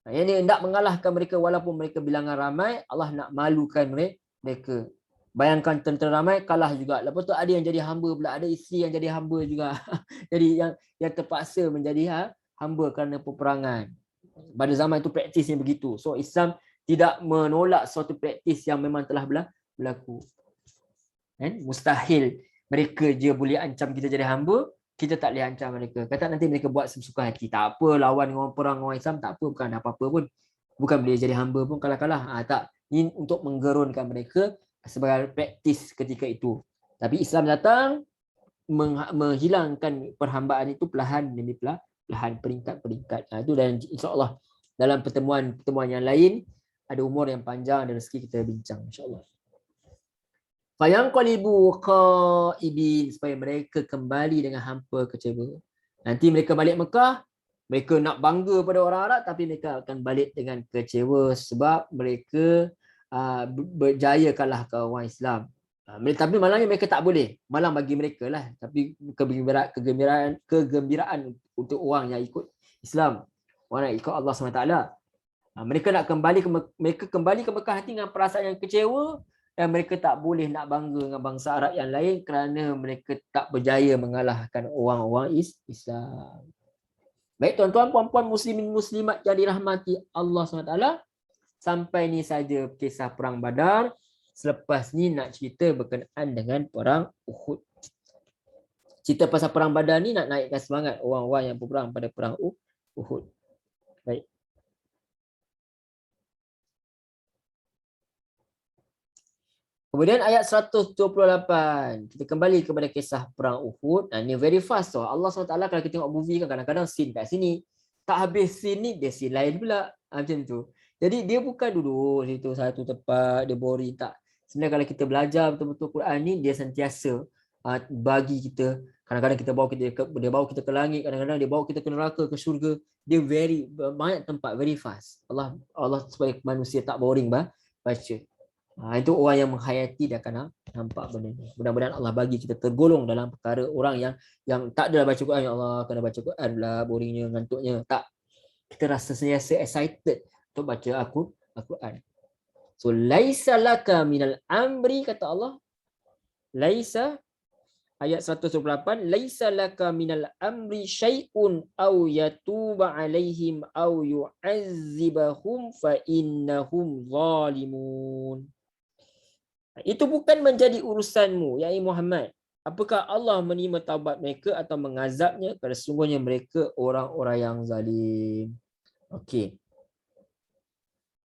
Yang ini hendak mengalahkan mereka walaupun mereka bilangan ramai. Allah nak malukan mereka. Bayangkan tentera ramai kalah juga. Lepas tu ada yang jadi hamba pula, ada isteri yang jadi hamba juga. Jadi yang terpaksa menjadi hamba kerana peperangan. Pada zaman itu praktisnya begitu. So Islam tidak menolak suatu praktis yang memang telah berlaku. Mustahil mereka je boleh ancam kita jadi hamba, kita tak boleh ancam mereka. Kata nanti mereka buat sesuka hati. Tak apa, lawan orang perang orang Islam tak apa, bukan apa-apa pun. Bukan boleh jadi hamba pun kalah-kalah. Tak. Ini untuk menggerunkan mereka sebagai praktis ketika itu. Tapi Islam datang menghilangkan perhambaan itu perlahan demi perlahan, peringkat-peringkat. Itu, dan insya-Allah dalam pertemuan yang lain ada umur yang panjang dan rezeki kita bincang insya-Allah. Fayanqalibu qaibin, supaya mereka kembali dengan hampa kecewa. Nanti mereka balik Mekah, mereka nak bangga pada orang Arab, tapi mereka akan balik dengan kecewa sebab mereka berjaya kalah ke orang Islam. Tapi malangnya mereka tak boleh. Malang bagi mereka lah. Tapi kegembiraan untuk orang yang ikut Islam, orang yang ikut Allah SWT. Mereka kembali ke Mekah dengan perasaan yang kecewa, dan mereka tak boleh nak bangga dengan bangsa Arab yang lain kerana mereka tak berjaya mengalahkan orang-orang Islam. Baik tuan-tuan, puan-puan, muslimin muslimat yang dirahmati Allah SWT, sampai ni saja kisah perang Badar. Selepas ni nak cerita berkenaan dengan perang Uhud. Cerita pasal perang Badar ni nak naikkan semangat orang-orang yang berperang pada perang Uhud. Baik. Kemudian ayat 128. Kita kembali kepada kisah perang Uhud. Ini very fast tau. Allah SWT kalau kita tengok movie kan, kadang-kadang scene kat sini, tak habis scene ni dia scene lain pula. Macam tu. Jadi dia bukan duduk situ satu tempat dia boring, tak. Sebenarnya kalau kita belajar betul-betul Quran ni, dia sentiasa bagi kita. Kadang-kadang dia bawa kita ke langit, kadang-kadang dia bawa kita ke neraka, ke syurga. Dia banyak tempat, very fast. Allah supaya manusia tak boring baca. Itu orang yang menghayati dia akan nampak benda ni. Mudah-mudahan Allah bagi kita tergolong dalam perkara orang yang tak adalah baca Quran. Ya Allah, kena baca Quran lah, boringnya, ngantuknya. Tak. Kita rasa sentiasa excited untuk baca Al-Quran. So laisa laka minal amri, kata Allah. Laisa, ayat 128, laisa laka minal amri syai'un aw yatuba alaihim aw yu'azzibahum fa innahum zalimun. Itu bukan menjadi urusanmu, ya Muhammad, Apakah Allah menerima taubat mereka atau mengazabnya? Kerana sesungguhnya mereka orang-orang yang zalim. Okey.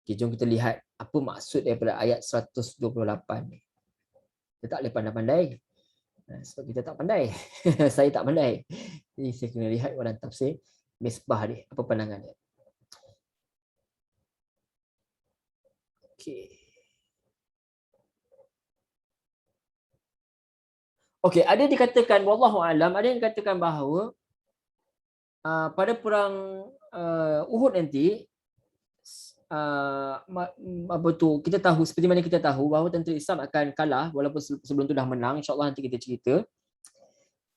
Okay, jom kita lihat apa maksud daripada ayat 128 ni. Kita tak boleh pandai-pandai. Sebab kita tak pandai. Saya tak pandai. Jadi saya kena lihat orang tafsir Misbah ni. Apa pandangan dia. Okey. Okey, ada dikatakan wallahu alam, ada yang dikatakan bahawa pada perang Uhud nanti apa tu, kita tahu seperti mana kita tahu bahawa tentera Islam akan kalah walaupun sebelum tu dah menang. InsyaAllah nanti kita cerita.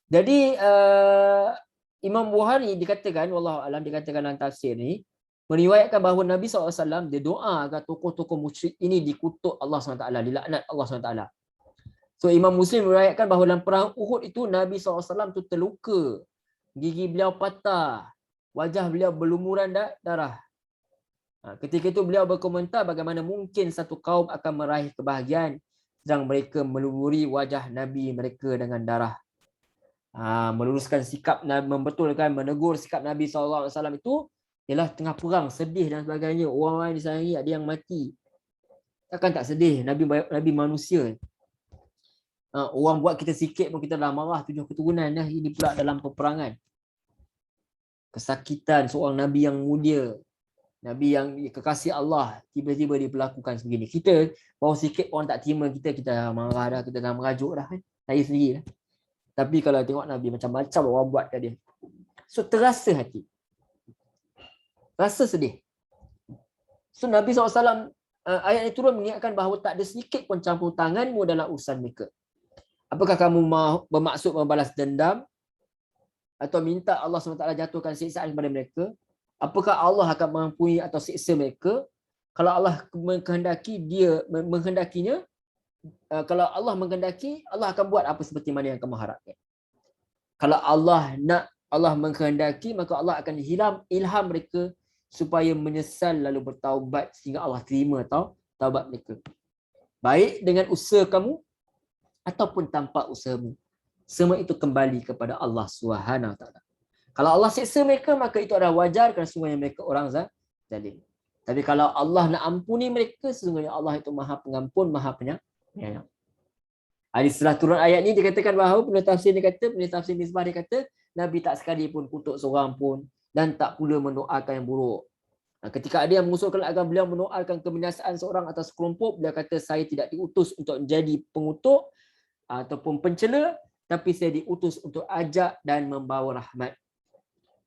Jadi Imam Bukhari dikatakan wallahu alam, dikatakan dalam tafsir ni meriwayatkan bahawa Nabi SAW dia doa agar tokoh-tokoh musyrik ini dikutuk Allah SWT, dilaknat Allah SWT. So Imam Muslim meriwayatkan bahawa dalam perang Uhud itu Nabi SAW tu terluka, gigi beliau patah, wajah beliau berlumuran darah. Ketika itu beliau berkomentar bagaimana mungkin satu kaum akan meraih kebahagiaan sedang mereka melumuri wajah Nabi mereka dengan darah. Meluruskan sikap, membetulkan, menegur sikap Nabi SAW itu ialah tengah perang, sedih dan sebagainya. Orang lain disayangi, ada yang mati. Takkan tak sedih? Nabi manusia. Orang buat kita sikit pun kita dah marah, 7 keturunan dah. Ini pula dalam peperangan. Kesakitan seorang Nabi yang mulia, Nabi yang kekasih Allah, tiba-tiba diperlakukan sebegini. Kita baru sikit orang tak terima kita dah marah dah, kita dah merajuk dah. Saya sendiri dah. Tapi kalau tengok Nabi macam-macam orang buat kat dia. So terasa hati. Rasa sedih. So Nabi SAW ayat ini turun mengingatkan bahawa tak ada sedikit pun campur tanganmu dalam urusan mereka. Apakah kamu bermaksud membalas dendam atau minta Allah SWT jatuhkan siksaan kepada mereka? Apakah Allah akan mengampuni atau siksa mereka? Kalau Allah menghendakinya, kalau Allah menghendaki, Allah akan buat apa seperti mana yang kamu harapkan. Kalau Allah nak, Allah menghendaki, maka Allah akan ilham mereka supaya menyesal lalu bertaubat sehingga Allah terima taubat mereka. Baik dengan usaha kamu ataupun tanpa usahamu. Semua itu kembali kepada Allah Subhanahu Wa Taala. Kalau Allah siksa mereka, maka itu adalah wajar kerana sesungguhnya mereka orang zalim. Tapi kalau Allah nak ampuni mereka, sesungguhnya Allah itu Maha Pengampun, Maha Penyayang. Setelah turun ayat ni dikatakan bahawa penulis tafsir Misbah dia kata Nabi tak sekali pun kutuk seorang pun dan tak pula mendoakan yang buruk. Ketika ada yang mengusulkan agar beliau mendoakan kebinasaan seorang atau sekelompok, beliau kata saya tidak diutus untuk menjadi pengutuk ataupun pencela, tapi saya diutus untuk ajak dan membawa rahmat.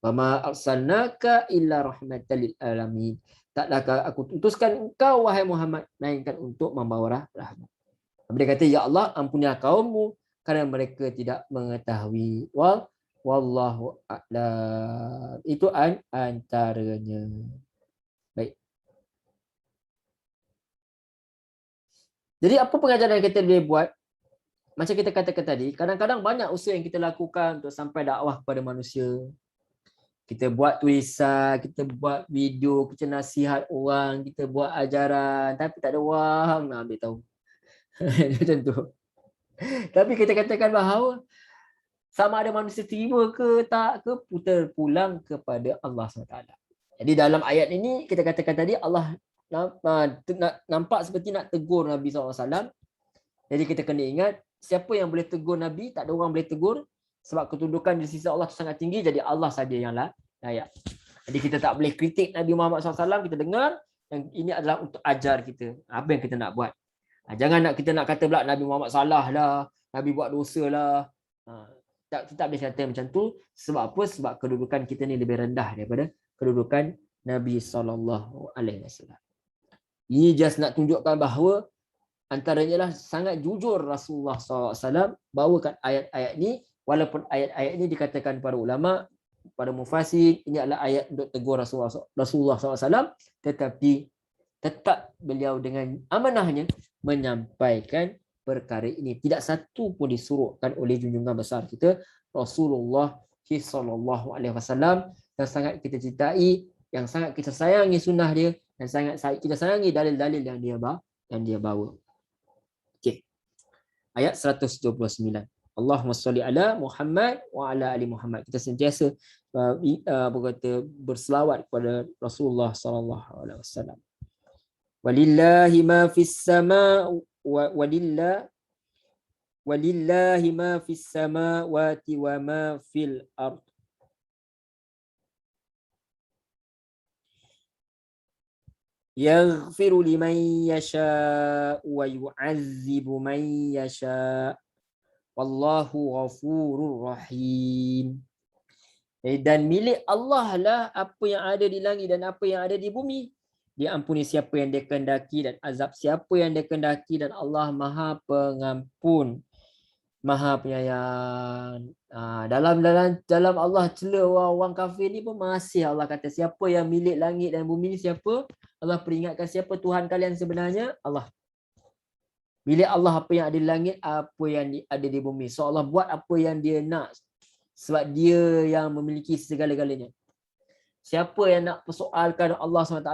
Wa ma arsalnaka illa rahmatan lil alamin. Takkah aku utuskan engkau wahai Muhammad melainkan untuk membawa rahmat. Dia kata ya Allah ampunilah kaummu kerana mereka tidak mengetahui. Wallahu a'lam. Itu antaranya. Baik. Jadi apa pengajaran yang kita boleh buat? Macam kita katakan tadi, kadang-kadang banyak usaha yang kita lakukan untuk sampai dakwah kepada manusia. Kita buat tulisan, kita buat video, kita nasihat orang, kita buat ajaran, tapi tak ada orang nak ambil tahu. Macam tu. Tapi kita katakan bahawa sama ada manusia terima ke tak ke, putar pulang kepada Allah SWT. Jadi dalam ayat ini kita katakan tadi Allah nampak seperti nak tegur Nabi SAW. Jadi kita kena ingat siapa yang boleh tegur Nabi, tak ada orang boleh tegur sebab kedudukan di sisi Allah sangat tinggi, jadi Allah saja yang layak. Jadi kita tak boleh kritik Nabi Muhammad SAW, kita dengar yang ini adalah untuk ajar kita apa yang kita nak buat. Jangan kita nak kata pula Nabi Muhammad salah lah, Nabi buat dosa lah. Kita tak boleh kata macam tu. Sebab apa? Sebab kedudukan kita ni lebih rendah daripada kedudukan Nabi SAW. Ini just nak tunjukkan bahawa antaranya lah sangat jujur Rasulullah SAW bawakan ayat-ayat ni. Walaupun ayat-ayat ini dikatakan para ulama, para mufassir, ini adalah ayat untuk tegur Rasulullah SAW, tetapi tetap beliau dengan amanahnya menyampaikan perkara ini. Tidak satu pun disuruhkan oleh junjungan besar kita Rasulullah SAW yang sangat kita cintai, yang sangat kita sayangi sunnah dia, dan sangat kita sayangi dalil-dalil yang dia bawa. Okey. Ayat 129. Allahumma salli ala Muhammad wa ala ali Muhammad. Kita sentiasa berselawat kepada Rasulullah sallallahu alaihi wasallam. Walillahi ma fis sama walillahi ma fis samawati wa ma fil ard. Yaghfiru liman yasha wa yu'azzibu man yasha. Wallahu ghafurur rahim. Dan milik Allah lah apa yang ada di langit dan apa yang ada di bumi. Dia ampuni siapa yang dia kehendaki dan azab siapa yang dia kehendaki, dan Allah Maha Pengampun, Maha Penyayang. Dalam Allah cela orang kafir ni pun masih Allah kata siapa yang milik langit dan bumi ni siapa? Allah peringatkan siapa Tuhan kalian sebenarnya? Allah. Milik Allah apa yang ada di langit, apa yang ada di bumi. So Allah buat apa yang dia nak sebab dia yang memiliki segala-galanya. Siapa yang nak persoalkan Allah SWT,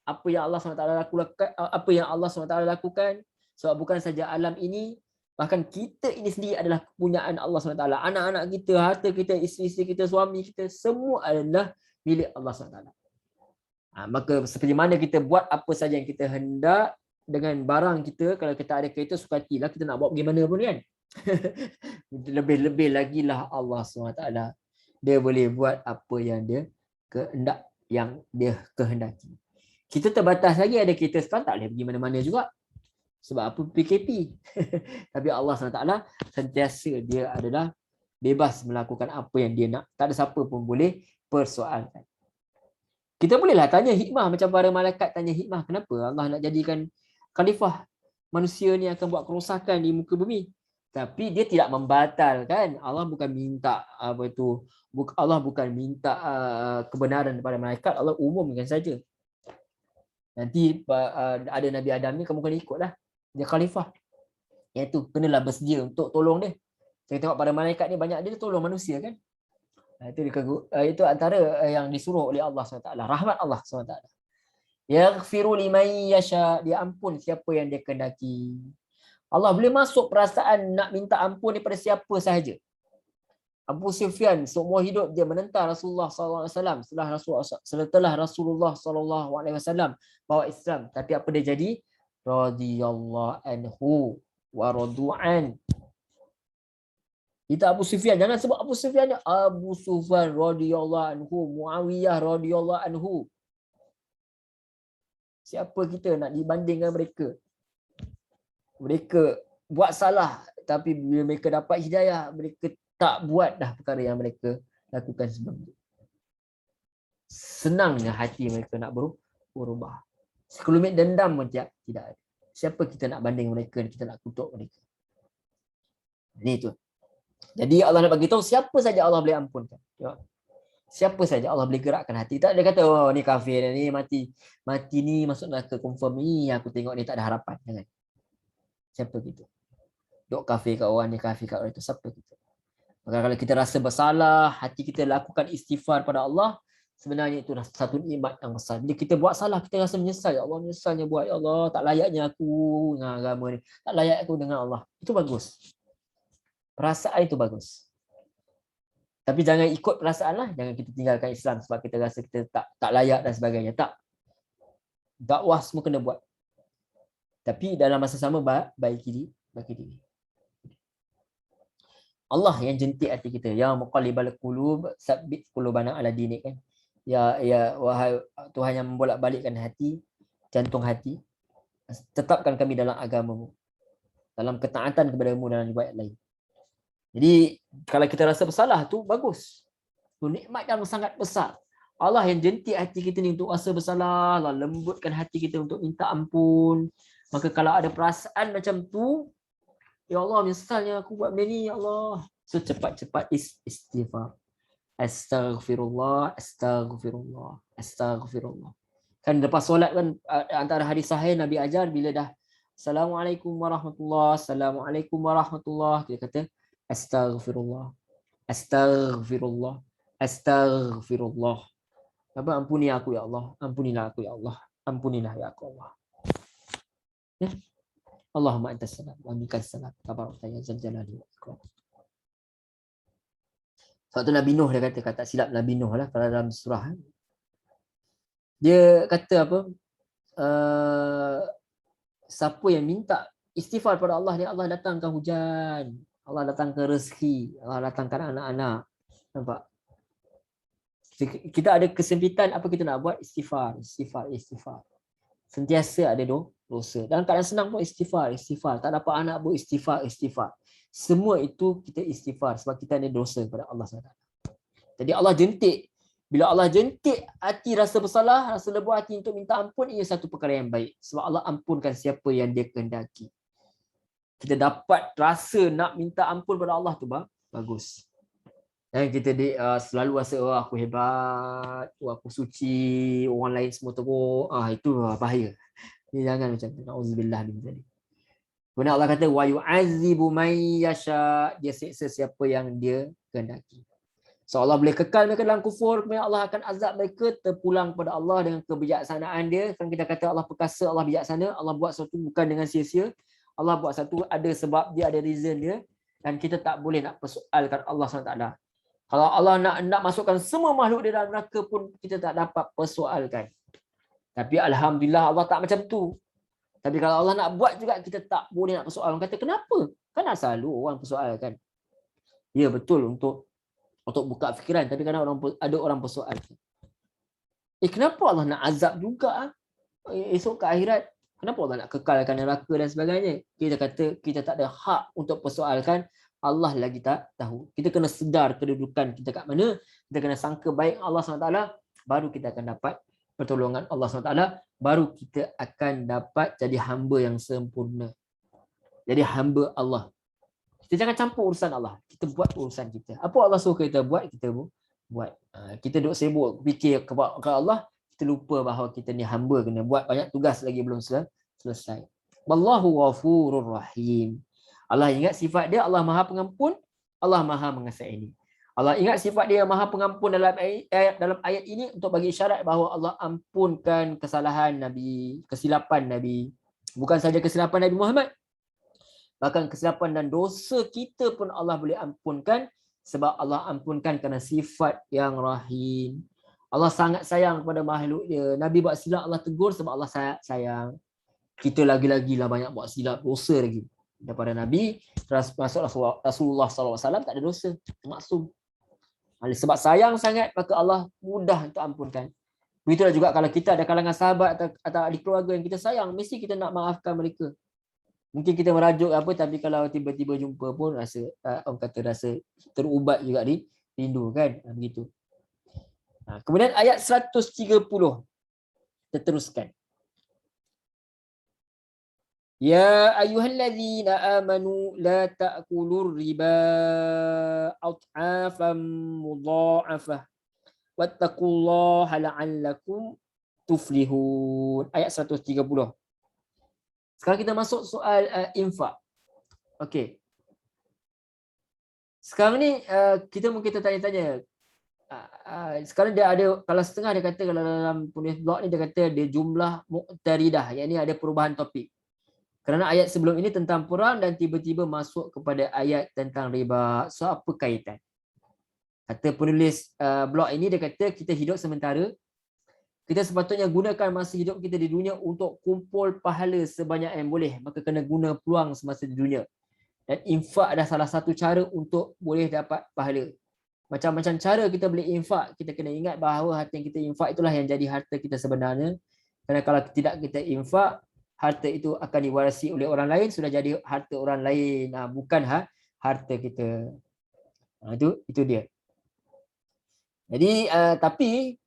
apa yang Allah SWT lakukan, apa yang Allah SWT lakukan, sebab bukan saja alam ini, bahkan kita ini sendiri adalah kepunyaan Allah SWT. Anak-anak kita, harta kita, isteri-isteri kita, suami kita, semua adalah milik Allah SWT. Maka seperti mana kita buat apa saja yang kita hendak dengan barang kita, kalau kita ada kereta, sukatilah kita nak bawa bagaimana pun kan. Lebih-lebih lagi lah Allah SWT. Dia boleh buat apa yang dia kehendak, yang dia kehendaki. Kita terbatas lagi, ada kereta sekarang tak boleh pergi mana-mana juga. Sebab apa? PKP. Tapi Allah SWT sentiasa dia adalah bebas melakukan apa yang dia nak. Tak ada siapa pun boleh persoalkan. Kita bolehlah tanya hikmah macam para malaikat tanya hikmah. Kenapa Allah nak jadikan khalifah manusia ni akan buat kerosakan di muka bumi? Tapi dia tidak membatalkan. Allah bukan minta Allah bukan minta kebenaran daripada malaikat. Allah umumkan saja. Nanti ada Nabi Adam ni kamu kena ikutlah. Dia khalifah. Iaitu kenalah bersedia untuk tolong dia. Saya tengok pada malaikat ni banyak dia tolong manusia kan. Itu antara yang disuruh oleh Allah SWT. Rahmat Allah SWT. Yaghfiru liman yasha. Dia ampun siapa yang dia kehendaki. Allah boleh masuk perasaan nak minta ampun daripada siapa sahaja. Abu Sufyan seumur hidup dia menentang Rasulullah SAW setelah Rasulullah SAW bawa Islam. Tapi apa dia jadi? Radiyallahu anhu wa radu'an. Kita Abu Sufyan, jangan sebut Abu Sufyan. Abu Sufyan radhiyallahu anhu, Muawiyah radhiyallahu anhu. Siapa kita nak dibandingkan mereka? Mereka buat salah, tapi bila mereka dapat hidayah, mereka tak buat dah perkara yang mereka lakukan sebelum itu. Senangnya hati mereka nak berubah. Sekelumit dendam pun tidak ada. Siapa kita nak banding mereka, kita nak kutuk mereka. Ini itu. Jadi Allah nak bagi tahu siapa saja Allah boleh ampunkan. Siapa saja Allah boleh gerakkan hati. Tak ada kata oh ni kafir ni mati ni masuk neraka confirm ni aku tengok ni tak ada harapan. Jangan. Siapa kita? Dok kafir kat orang ni, kafir kat orang itu, siapa kita? Maka kalau kita rasa bersalah, hati kita lakukan istighfar pada Allah, sebenarnya itu satu nikmat yang besar. Bila kita buat salah, kita rasa menyesal. Ya Allah, menyesalnya buat. Ya Allah, tak layaknya aku dengan agama ni. Tak layak aku dengan Allah. Itu bagus. Perasaan itu bagus. Tapi jangan ikut perasaan lah. Jangan kita tinggalkan Islam sebab kita rasa kita tak layak dan sebagainya. Tak. Dakwah semua kena buat. Tapi dalam masa sama baiki diri. Allah yang jentik hati kita. Ya muqallibal qulub, sabbit qulubana ala dinik kan. Ya wahai Tuhan yang membolak-balikkan hati, jantung hati, tetapkan kami dalam agamamu, dalam ketaatan kepada-Mu dalam riwayat lain. Jadi kalau kita rasa bersalah tu bagus. Tu nikmat yang sangat besar. Allah yang jentik hati kita ni untuk rasa bersalah, Allah lembutkan hati kita untuk minta ampun. Maka kalau ada perasaan macam tu, ya Allah menyesalnya aku buat benda ni ya Allah. So cepat-cepat istighfar. Astaghfirullah, astaghfirullah, astaghfirullah. Kan lepas solat kan antara hadis sahih Nabi ajar bila dah Assalamualaikum warahmatullahi, Assalamualaikum warahmatullahi, kita kata astaghfirullah, astaghfirullah, astaghfirullah. Apa ampuni aku ya Allah, ampunilah aku ya Allah, ampunilah ya Allah. Ya. Allahumma antas salam wa minkas salam. Tabarakta ya zal jalali wal ikram. Sebab tu Nabi Nuh dia kata, kata silap Nabi Nuh lah kalau dalam surah. Dia kata apa? Siapa yang minta istighfar pada Allah, dia Allah datangkan hujan, Allah datangkan rezeki, Allah datangkan anak-anak. Nampak? Kita ada kesempitan, apa kita nak buat? Istighfar, istighfar, istighfar. Sentiasa ada dosa. Dalam keadaan senang pun istighfar, istighfar. Tak dapat anak pun istighfar, istighfar. Semua itu kita istighfar sebab kita ada dosa kepada Allah SWT. Jadi Allah jentik. Bila Allah jentik hati rasa bersalah, rasa lemah hati untuk minta ampun, ia satu perkara yang baik. Sebab Allah ampunkan siapa yang dia kehendaki. Kita dapat rasa nak minta ampun pada Allah tu bagus. Dan kita selalu rasa aku hebat, aku suci, orang lain semua teruk. Itu bahaya. Jangan macam tu. Nauzubillah min zalik. Kemudian Allah kata wa yu'adzibu may yasha, dia siksa siapa yang dia kehendaki. So Allah boleh kekal mereka dalam kufur, kemudian Allah akan azab mereka terpulang pada Allah dengan kebijaksanaan dia. Kan kita kata Allah perkasa, Allah bijaksana, Allah buat sesuatu bukan dengan sia-sia. Allah buat satu ada sebab dia, ada reason dia, dan kita tak boleh nak persoalkan Allah SWT. Kalau Allah nak masukkan semua makhluk di dalam neraka pun kita tak dapat persoalkan. Tapi alhamdulillah Allah tak macam tu. Tapi kalau Allah nak buat juga kita tak boleh nak persoalkan. Kata kenapa? Kan selalu orang persoalkan. Ya betul untuk buka fikiran, tapi kadang ada orang persoalkan. Kenapa Allah nak azab juga esok ke akhirat? Kenapa Allah nak kekalkan neraka dan sebagainya? Kita kata kita tak ada hak untuk persoalkan. Allah lagi tak tahu. Kita kena sedar kedudukan kita kat mana. Kita kena sangka baik Allah SWT. Baru kita akan dapat pertolongan Allah SWT. Baru kita akan dapat jadi hamba yang sempurna. Jadi hamba Allah. Kita jangan campur urusan Allah. Kita buat urusan kita. Apa Allah suruh kita buat, kita buat. Kita duduk sibuk fikir ke Allah. Kita lupa bahawa kita ni hamba, kena buat banyak tugas lagi belum selesai. Wallahu ghafurur rahim. Allah ingat sifat dia, Allah Maha Pengampun, Allah Maha Mengasihani. Allah ingat sifat dia Maha Pengampun dalam ayat ini untuk bagi isyarat bahawa Allah ampunkan kesalahan Nabi, kesilapan Nabi. Bukan saja kesilapan Nabi Muhammad, bahkan kesilapan dan dosa kita pun Allah boleh ampunkan sebab Allah ampunkan kerana sifat yang rahim. Allah sangat sayang kepada makhluk dia. Nabi buat silap, Allah tegur sebab Allah sayang. Kita lagi-lagi lah banyak buat silap, dosa lagi. Daripada Nabi, masuk Rasulullah SAW tak ada dosa, maksum. Sebab sayang sangat, maka Allah mudah untuk ampunkan. Begitulah juga kalau kita ada kalangan sahabat atau ahli keluarga yang kita sayang, mesti kita nak maafkan mereka. Mungkin kita merajuk apa, tapi kalau tiba-tiba jumpa pun rasa orang kata rasa terubat juga rindu kan, begitu. Kemudian ayat 130 kita teruskan. Ya ayyuhallazina amanu la ta'kulur riba adhafan mudha'afah wattaqullaha la'allakum tuflihun. Ayat 130. Sekarang kita masuk soal infak. Okey. Sekarang ni kita mungkin tanya-tanya. Sekarang dia ada, kalau setengah dia kata, kalau dalam penulis blog ni dia kata dia jumlah muqtaridah, yakni ada perubahan topik. Kerana ayat sebelum ini tentang perang dan tiba-tiba masuk kepada ayat tentang riba. So apa kaitan? Kata penulis blog ini, dia kata kita hidup sementara. Kita sepatutnya gunakan masa hidup kita di dunia untuk kumpul pahala sebanyak yang boleh. Maka kena guna peluang semasa di dunia. Dan infak adalah salah satu cara untuk boleh dapat pahala. Macam-macam cara kita boleh infak. Kita kena ingat bahawa harta yang kita infak itulah yang jadi harta kita sebenarnya. Kerana kalau tidak kita infak, harta itu akan diwarisi oleh orang lain, sudah jadi harta orang lain, bukan harta kita. Itu dia. Jadi tapi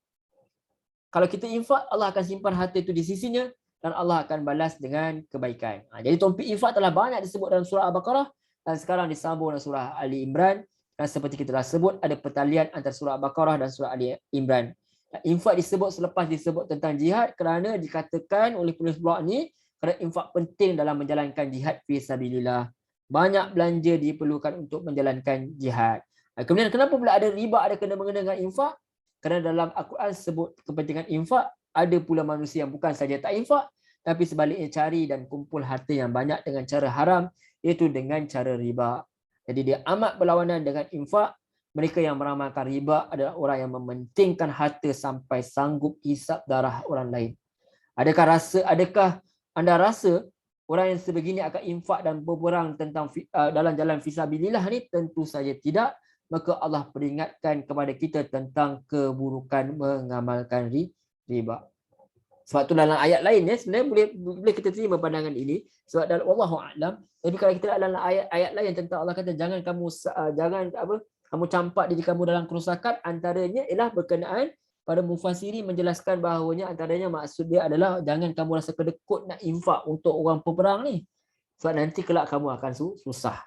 kalau kita infak, Allah akan simpan harta itu di sisinya dan Allah akan balas dengan kebaikan. Jadi topik infak telah banyak disebut dalam surah Al-Baqarah dan sekarang disambung dalam surah Ali Imran. Dan seperti kita telah sebut, ada pertalian antara surah Al-Baqarah dan surah Ali Imran. Infak disebut selepas disebut tentang jihad kerana dikatakan oleh penulis blog ni, kerana infak penting dalam menjalankan jihad fi sabilillah. Banyak belanja diperlukan untuk menjalankan jihad. Kemudian kenapa pula ada riba ada kena-mengena dengan infak? Kerana dalam Al-Quran sebut kepentingan infak, ada pula manusia yang bukan saja tak infak, tapi sebaliknya cari dan kumpul harta yang banyak dengan cara haram, iaitu dengan cara riba. Jadi dia amat berlawanan dengan infak. mereka yang beramalkan riba adalah orang yang mementingkan harta sampai sanggup hisap darah orang lain. Adakah anda rasa orang yang sebegini akan infak dan berperang tentang dalam jalan fisabilillah ni? Tentu saja tidak. Maka Allah peringatkan kepada kita tentang keburukan mengamalkan riba. Sebab tu dalam ayat lain sebenarnya boleh kita terima pandangan ini sebab dalam wallahu a'lam. Tapi kalau kita dalam ayat lain tentang Allah kata jangan kamu campak diri kamu dalam kerosakan, antaranya ialah berkenaan pada mufassiri menjelaskan bahawanya antaranya maksud dia adalah jangan kamu rasa kedekut nak infak untuk orang peperang ni. Sebab nanti kelak kamu akan susah.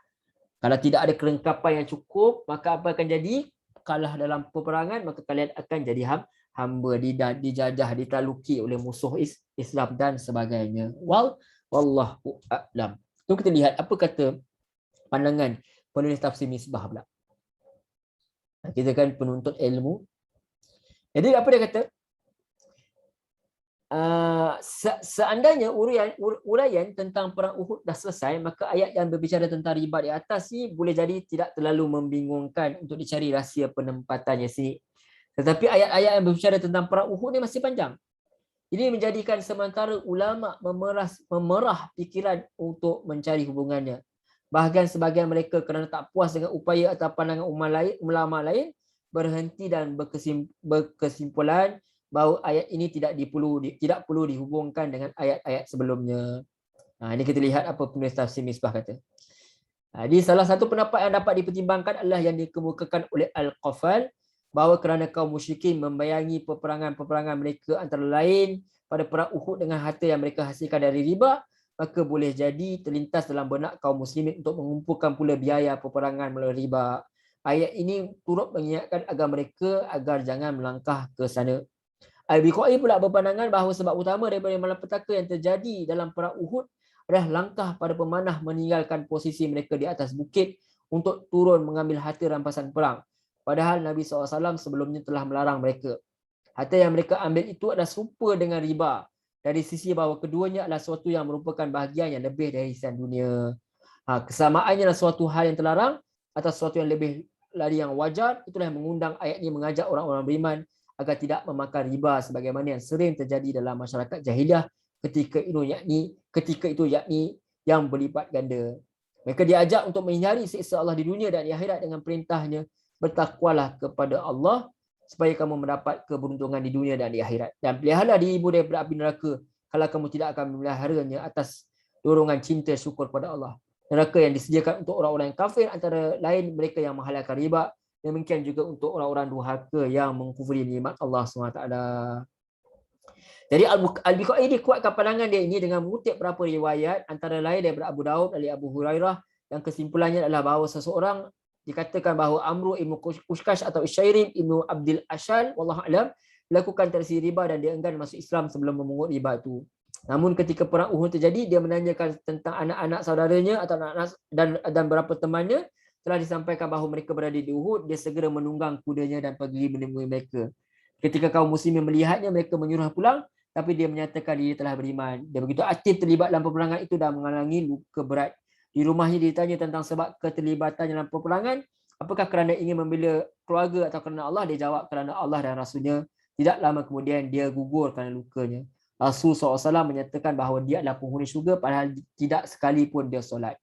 Kalau tidak ada kelengkapan yang cukup, maka apa akan jadi? Kalah dalam peperangan, maka kalian akan jadi hamba, dijajah, ditaluki oleh musuh Islam dan sebagainya. Wallahu a'lam. Tu kita lihat apa kata pandangan penulis tafsir Misbah pula. Kita kan penuntut ilmu. Jadi apa dia kata? Seandainya uraian tentang perang Uhud dah selesai, maka ayat yang berbicara tentang riba di atas ni boleh jadi tidak terlalu membingungkan untuk dicari rahsia penempatannya sini. Tetapi ayat-ayat yang berbicara tentang perang Uhud ni masih panjang. Ini menjadikan sementara ulama memerah fikiran untuk mencari hubungannya. Bahkan sebahagian mereka kerana tak puas dengan upaya atau pandangan ulama lain berhenti dan berkesimpulan bahawa ayat ini tidak perlu dihubungkan dengan ayat-ayat sebelumnya. Ini kita lihat apa penulis tafsir Misbah kata. Jadi salah satu pendapat yang dapat dipertimbangkan adalah yang dikemukakan oleh Al-Qafal, bahawa kerana kaum musyrikin membayangi peperangan mereka antara lain pada perang Uhud dengan harta yang mereka hasilkan dari riba, maka boleh jadi terlintas dalam benak kaum muslimin untuk mengumpulkan pula biaya peperangan melalui riba. Ayat ini turut mengingatkan agar jangan melangkah ke sana. Al-Biqai pula berpandangan bahawa sebab utama daripada malapetaka yang terjadi dalam perang Uhud adalah langkah para pemanah meninggalkan posisi mereka di atas bukit untuk turun mengambil harta rampasan perang. Padahal Nabi SAW sebelumnya telah melarang mereka. Harta yang mereka ambil itu adalah serupa dengan riba, dari sisi bahawa keduanya adalah sesuatu yang merupakan bahagian yang lebih dari hiasan dunia. Kesamaannya adalah suatu hal yang terlarang atau sesuatu yang lebih dari yang wajar. Itulah yang mengundang ayat ini mengajak orang-orang beriman agar tidak memakan riba sebagaimana yang sering terjadi dalam masyarakat jahiliah ketika itu yakni yang berlipat ganda. Mereka diajak untuk menghindari siksa Allah di dunia dan di akhirat dengan perintahnya, bertakwalah kepada Allah supaya kamu mendapat keberuntungan di dunia dan di akhirat, dan peliharalah dirimu daripada api neraka kalau kamu tidak akan memeliharanya atas dorongan cinta syukur pada Allah. Neraka yang disediakan untuk orang-orang yang kafir antara lain mereka yang menghalalkan riba. Demikian juga untuk orang-orang durhaka yang mengkufuri nikmat Allah SWT. Jadi Al-Biqai dikuatkan pandangan dia ini dengan mengutip beberapa riwayat antara lain daripada Abu Daud dari Abu Hurairah, yang kesimpulannya adalah bahawa seseorang dikatakan bahawa Amru ibnu Ushkash atau Isyairim ibnu Abdul Ashal wallahu alam melakukan transaksi riba dan dia enggan masuk Islam sebelum memungut riba itu. Namun ketika perang Uhud terjadi, dia menanyakan tentang anak-anak saudaranya atau anak-anak dan beberapa temannya. Telah disampaikan bahawa mereka berada di Uhud, dia segera menunggang kudanya dan pergi menemui mereka. Ketika kaum muslimin melihatnya, mereka menyuruh pulang, tapi dia menyatakan dia telah beriman. Dia begitu aktif terlibat dalam peperangan itu dan mengalami luka berat. Di rumahnya ditanya tentang sebab keterlibatan dalam peperangan, apakah kerana ingin membela keluarga atau kerana Allah? Dia jawab kerana Allah dan Rasulnya. Tidak lama kemudian dia gugur kerana lukanya. Rasul SAW menyatakan bahawa dia adalah penghuni syurga padahal tidak sekalipun dia solat.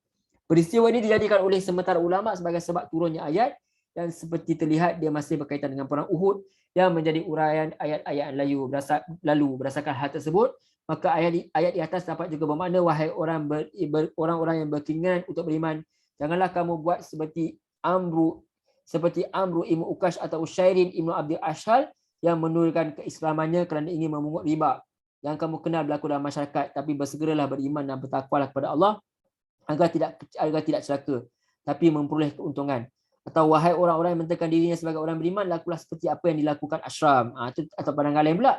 Peristiwa ini dijadikan oleh sementara ulama sebagai sebab turunnya ayat, dan seperti terlihat dia masih berkaitan dengan perang Uhud yang menjadi uraian ayat-ayat lalu. Berdasarkan hal tersebut, maka ayat di atas dapat juga bermakna, wahai orang-orang yang berkeinginan untuk beriman, janganlah kamu buat seperti Amru ibnu Ukash atau Usyairin ibnu Abdul Ashal yang menurunkan keislamannya kerana ingin memungut riba yang kamu kenal berlaku dalam masyarakat, tapi bersegeralah beriman dan bertakwalah kepada Allah agar tidak celaka tapi memperoleh keuntungan. Atau wahai orang-orang yang menentukan dirinya sebagai orang beriman, lakulah seperti apa yang dilakukan Ashram. Atau pandangan lain pula,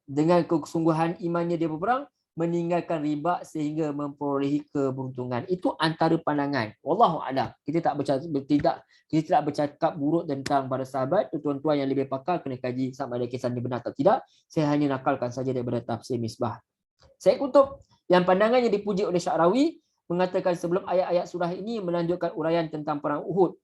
dengan kesungguhan imannya dia berperang, meninggalkan riba sehingga memperolehi keberuntungan. Itu antara pandangan. Wallahu a'lam. Kita tidak bercakap buruk tentang para sahabat. Tuan-tuan yang lebih pakar kena kaji sama ada kisah ini benar atau tidak. Saya hanya nakalkan saja daripada tafsir Misbah. Sayyid Qutb yang pandangannya dipuji oleh Sya'rawi mengatakan sebelum ayat-ayat surah ini melanjutkan uraian tentang perang Uhud.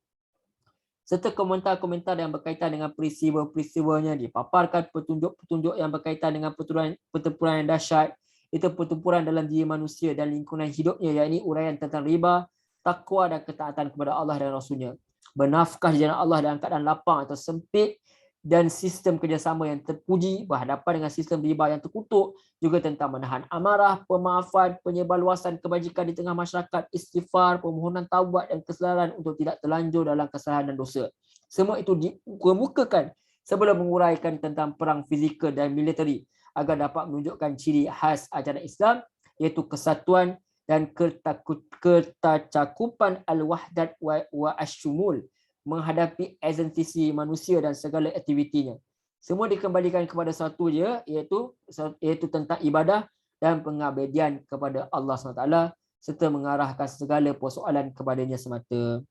serta komentar-komentar yang berkaitan dengan peristiwa-peristiwanya, dipaparkan petunjuk-petunjuk yang berkaitan dengan pertempuran yang dahsyat, itu pertempuran dalam diri manusia dan lingkungan hidupnya, yakni uraian tentang riba, takwa dan ketaatan kepada Allah dan Rasulnya, bernafkah di jalan Allah dalam keadaan lapang atau sempit, dan sistem kerjasama yang terpuji berhadapan dengan sistem riba yang terkutuk, juga tentang menahan amarah, pemaafan, penyebarluasan kebajikan di tengah masyarakat, istighfar, permohonan taubat dan kesedaran untuk tidak terlanjur dalam kesalahan dan dosa. Semua itu dikemukakan sebelum menguraikan tentang perang fizikal dan militeri agar dapat menunjukkan ciri khas ajaran Islam, iaitu kesatuan dan ketacakupan al-wahdat wa asyumul, menghadapi esensi manusia dan segala aktivitinya. Semua dikembalikan kepada satu je, iaitu tentang ibadah dan pengabdian kepada Allah SWT, serta mengarahkan segala persoalan kepadanya semata.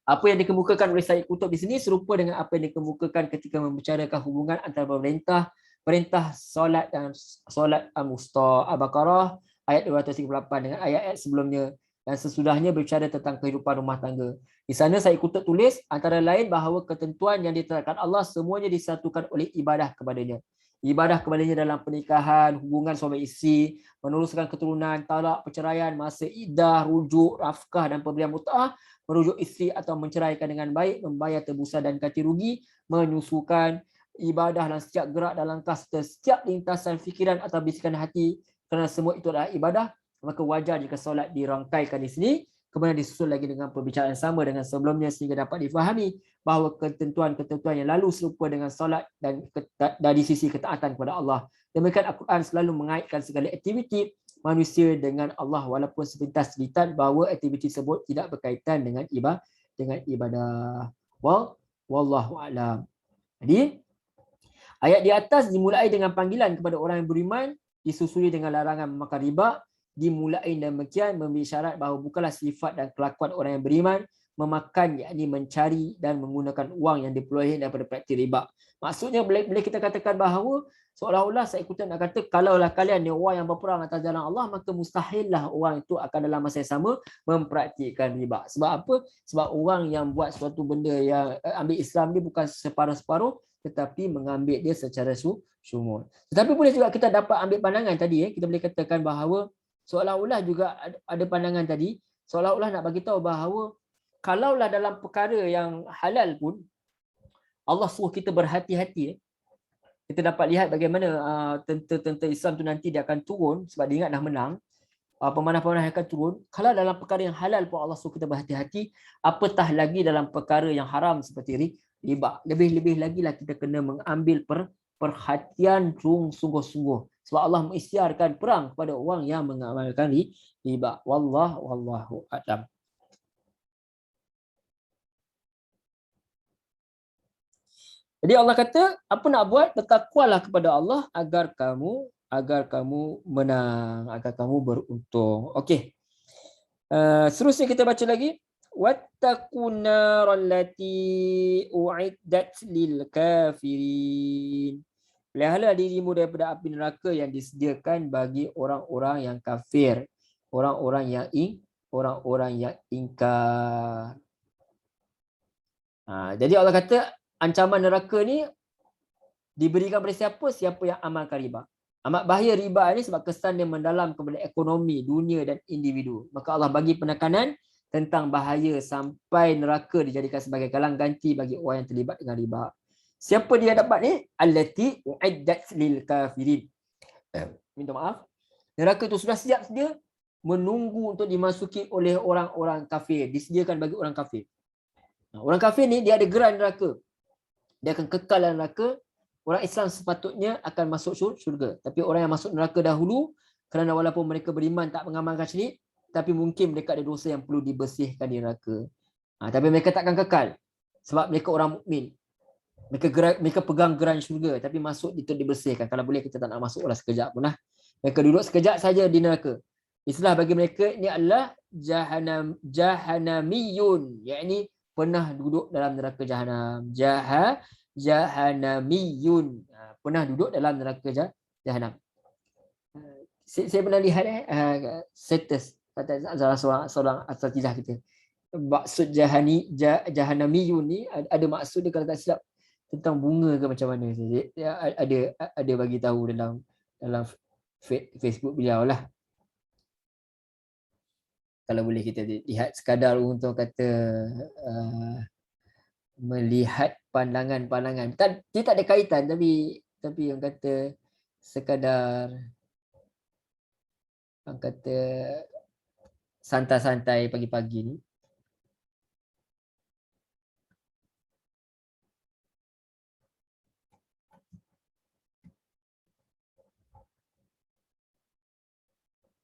Apa yang dikemukakan oleh Syed Qutb di sini serupa dengan apa yang dikemukakan ketika membicarakan hubungan antara perintah solat dan solat al-wusta, Al-Baqarah ayat 238 dengan ayat-ayat sebelumnya, dan sesudahnya berbicara tentang kehidupan rumah tangga. Di sana Syed Qutb tulis antara lain bahawa ketentuan yang ditetapkan Allah semuanya disatukan oleh ibadah kepadanya. Ibadah kepadanya dalam pernikahan, hubungan suami isteri, meneruskan keturunan, talak, perceraian, masa iddah, rujuk, rafkah dan pemberian mut'ah, merujuk isteri atau menceraikan dengan baik, membayar tebusan dan ganti rugi, menyusukan, ibadah dalam setiap gerak dan langkah serta setiap lintasan fikiran atau bisikan hati, kerana semua itu adalah ibadah, maka wajar jika solat dirangkaikan di sini, kemudian disusul lagi dengan perbicaraan sama dengan sebelumnya sehingga dapat difahami bahawa ketentuan-ketentuan yang lalu serupa dengan solat dan dari sisi ketaatan kepada Allah. Demikian Al-Quran selalu mengaitkan segala aktiviti manusia dengan Allah walaupun sepintas cerita bahawa aktiviti tersebut tidak berkaitan dengan ibadah. Wallahu a'lam. Jadi ayat di atas dimulai dengan panggilan kepada orang yang beriman, disusuli dengan larangan memakan riba, dimulai demikian memberi syarat bahawa bukanlah sifat dan kelakuan orang yang beriman memakan, yakni mencari dan menggunakan wang yang diperoleh daripada praktik riba. Maksudnya boleh kita katakan bahawa seolah-olah Syed Qutb nak kata kalaulah kalian ni orang yang berperang atas jalan Allah, maka mustahillah orang itu akan dalam masa yang sama mempraktikkan riba. Sebab apa? Sebab orang yang buat suatu benda yang ambil Islam ni bukan separuh-separuh, tetapi mengambil dia secara syumul. Tetapi boleh juga kita dapat ambil pandangan tadi, kita boleh katakan bahawa seolah-olah juga ada pandangan tadi, seolah-olah nak bagi tahu bahawa kalaulah dalam perkara yang halal pun Allah suruh kita berhati-hati. Kita dapat lihat bagaimana tentera-tentera Islam tu nanti dia akan turun sebab dia ingat dah menang. Pemanah-pemanah akan turun. Kalau dalam perkara yang halal pun Allah suruh kita berhati-hati, apatah lagi dalam perkara yang haram seperti riba. Lebih-lebih lagi lah kita kena mengambil perhatian sungguh-sungguh. Sebab Allah mengisytiharkan perang kepada orang yang mengamalkan riba. Wallahu a'lam. Jadi Allah kata, apa nak buat? Bertakwalah kepada Allah agar kamu menang, agar kamu beruntung. Okey. Seterusnya kita baca lagi. Wattaqun naral lati u'iddat lil kafirin. Peliharalah dirimu daripada api neraka yang disediakan bagi orang-orang yang kafir, orang-orang yang ingkar. Jadi Allah kata ancaman neraka ni diberikan kepada siapa yang amalkan riba. Amat bahaya riba ni sebab kesan dia mendalam kepada ekonomi, dunia dan individu. Maka Allah bagi penekanan tentang bahaya sampai neraka dijadikan sebagai galang ganti bagi orang yang terlibat dengan riba. Siapa dia dapat ni? Allati u'iddat lil kafirin. Minta maaf. Neraka itu sudah siap sedia menunggu untuk dimasuki oleh orang-orang kafir. Disediakan bagi orang kafir. Orang kafir ni dia ada geran neraka. Dia akan kekal dalam neraka. Orang Islam sepatutnya akan masuk syurga. Tapi orang yang masuk neraka dahulu, kerana walaupun mereka beriman tak mengamalkan syirik, tapi mungkin mereka ada dosa yang perlu dibersihkan di neraka. Tapi mereka takkan kekal. Sebab mereka orang mukmin. Mereka pegang geran syurga, tapi masuk itu dibersihkan. Kalau boleh kita tak nak masuk lah sekejap pun lah. Mereka duduk sekejap saja di neraka. Istilah bagi mereka ini adalah jahanamiyun, yakni pernah duduk dalam neraka jahanam. Jahanamiyun, pernah duduk dalam neraka jahanam. Saya pernah lihat status seorang asatidah kita. maksud Jahannamiyun ni ada maksud dia kalau tak silap tentang bunga ke macam mana. Ada bagi tahu dalam Facebook beliau lah. Kalau boleh kita lihat sekadar untuk kata melihat pandangan-pandangan. Dia tak ada kaitan tapi yang kata sekadar yang kata santai-santai pagi-pagi ni.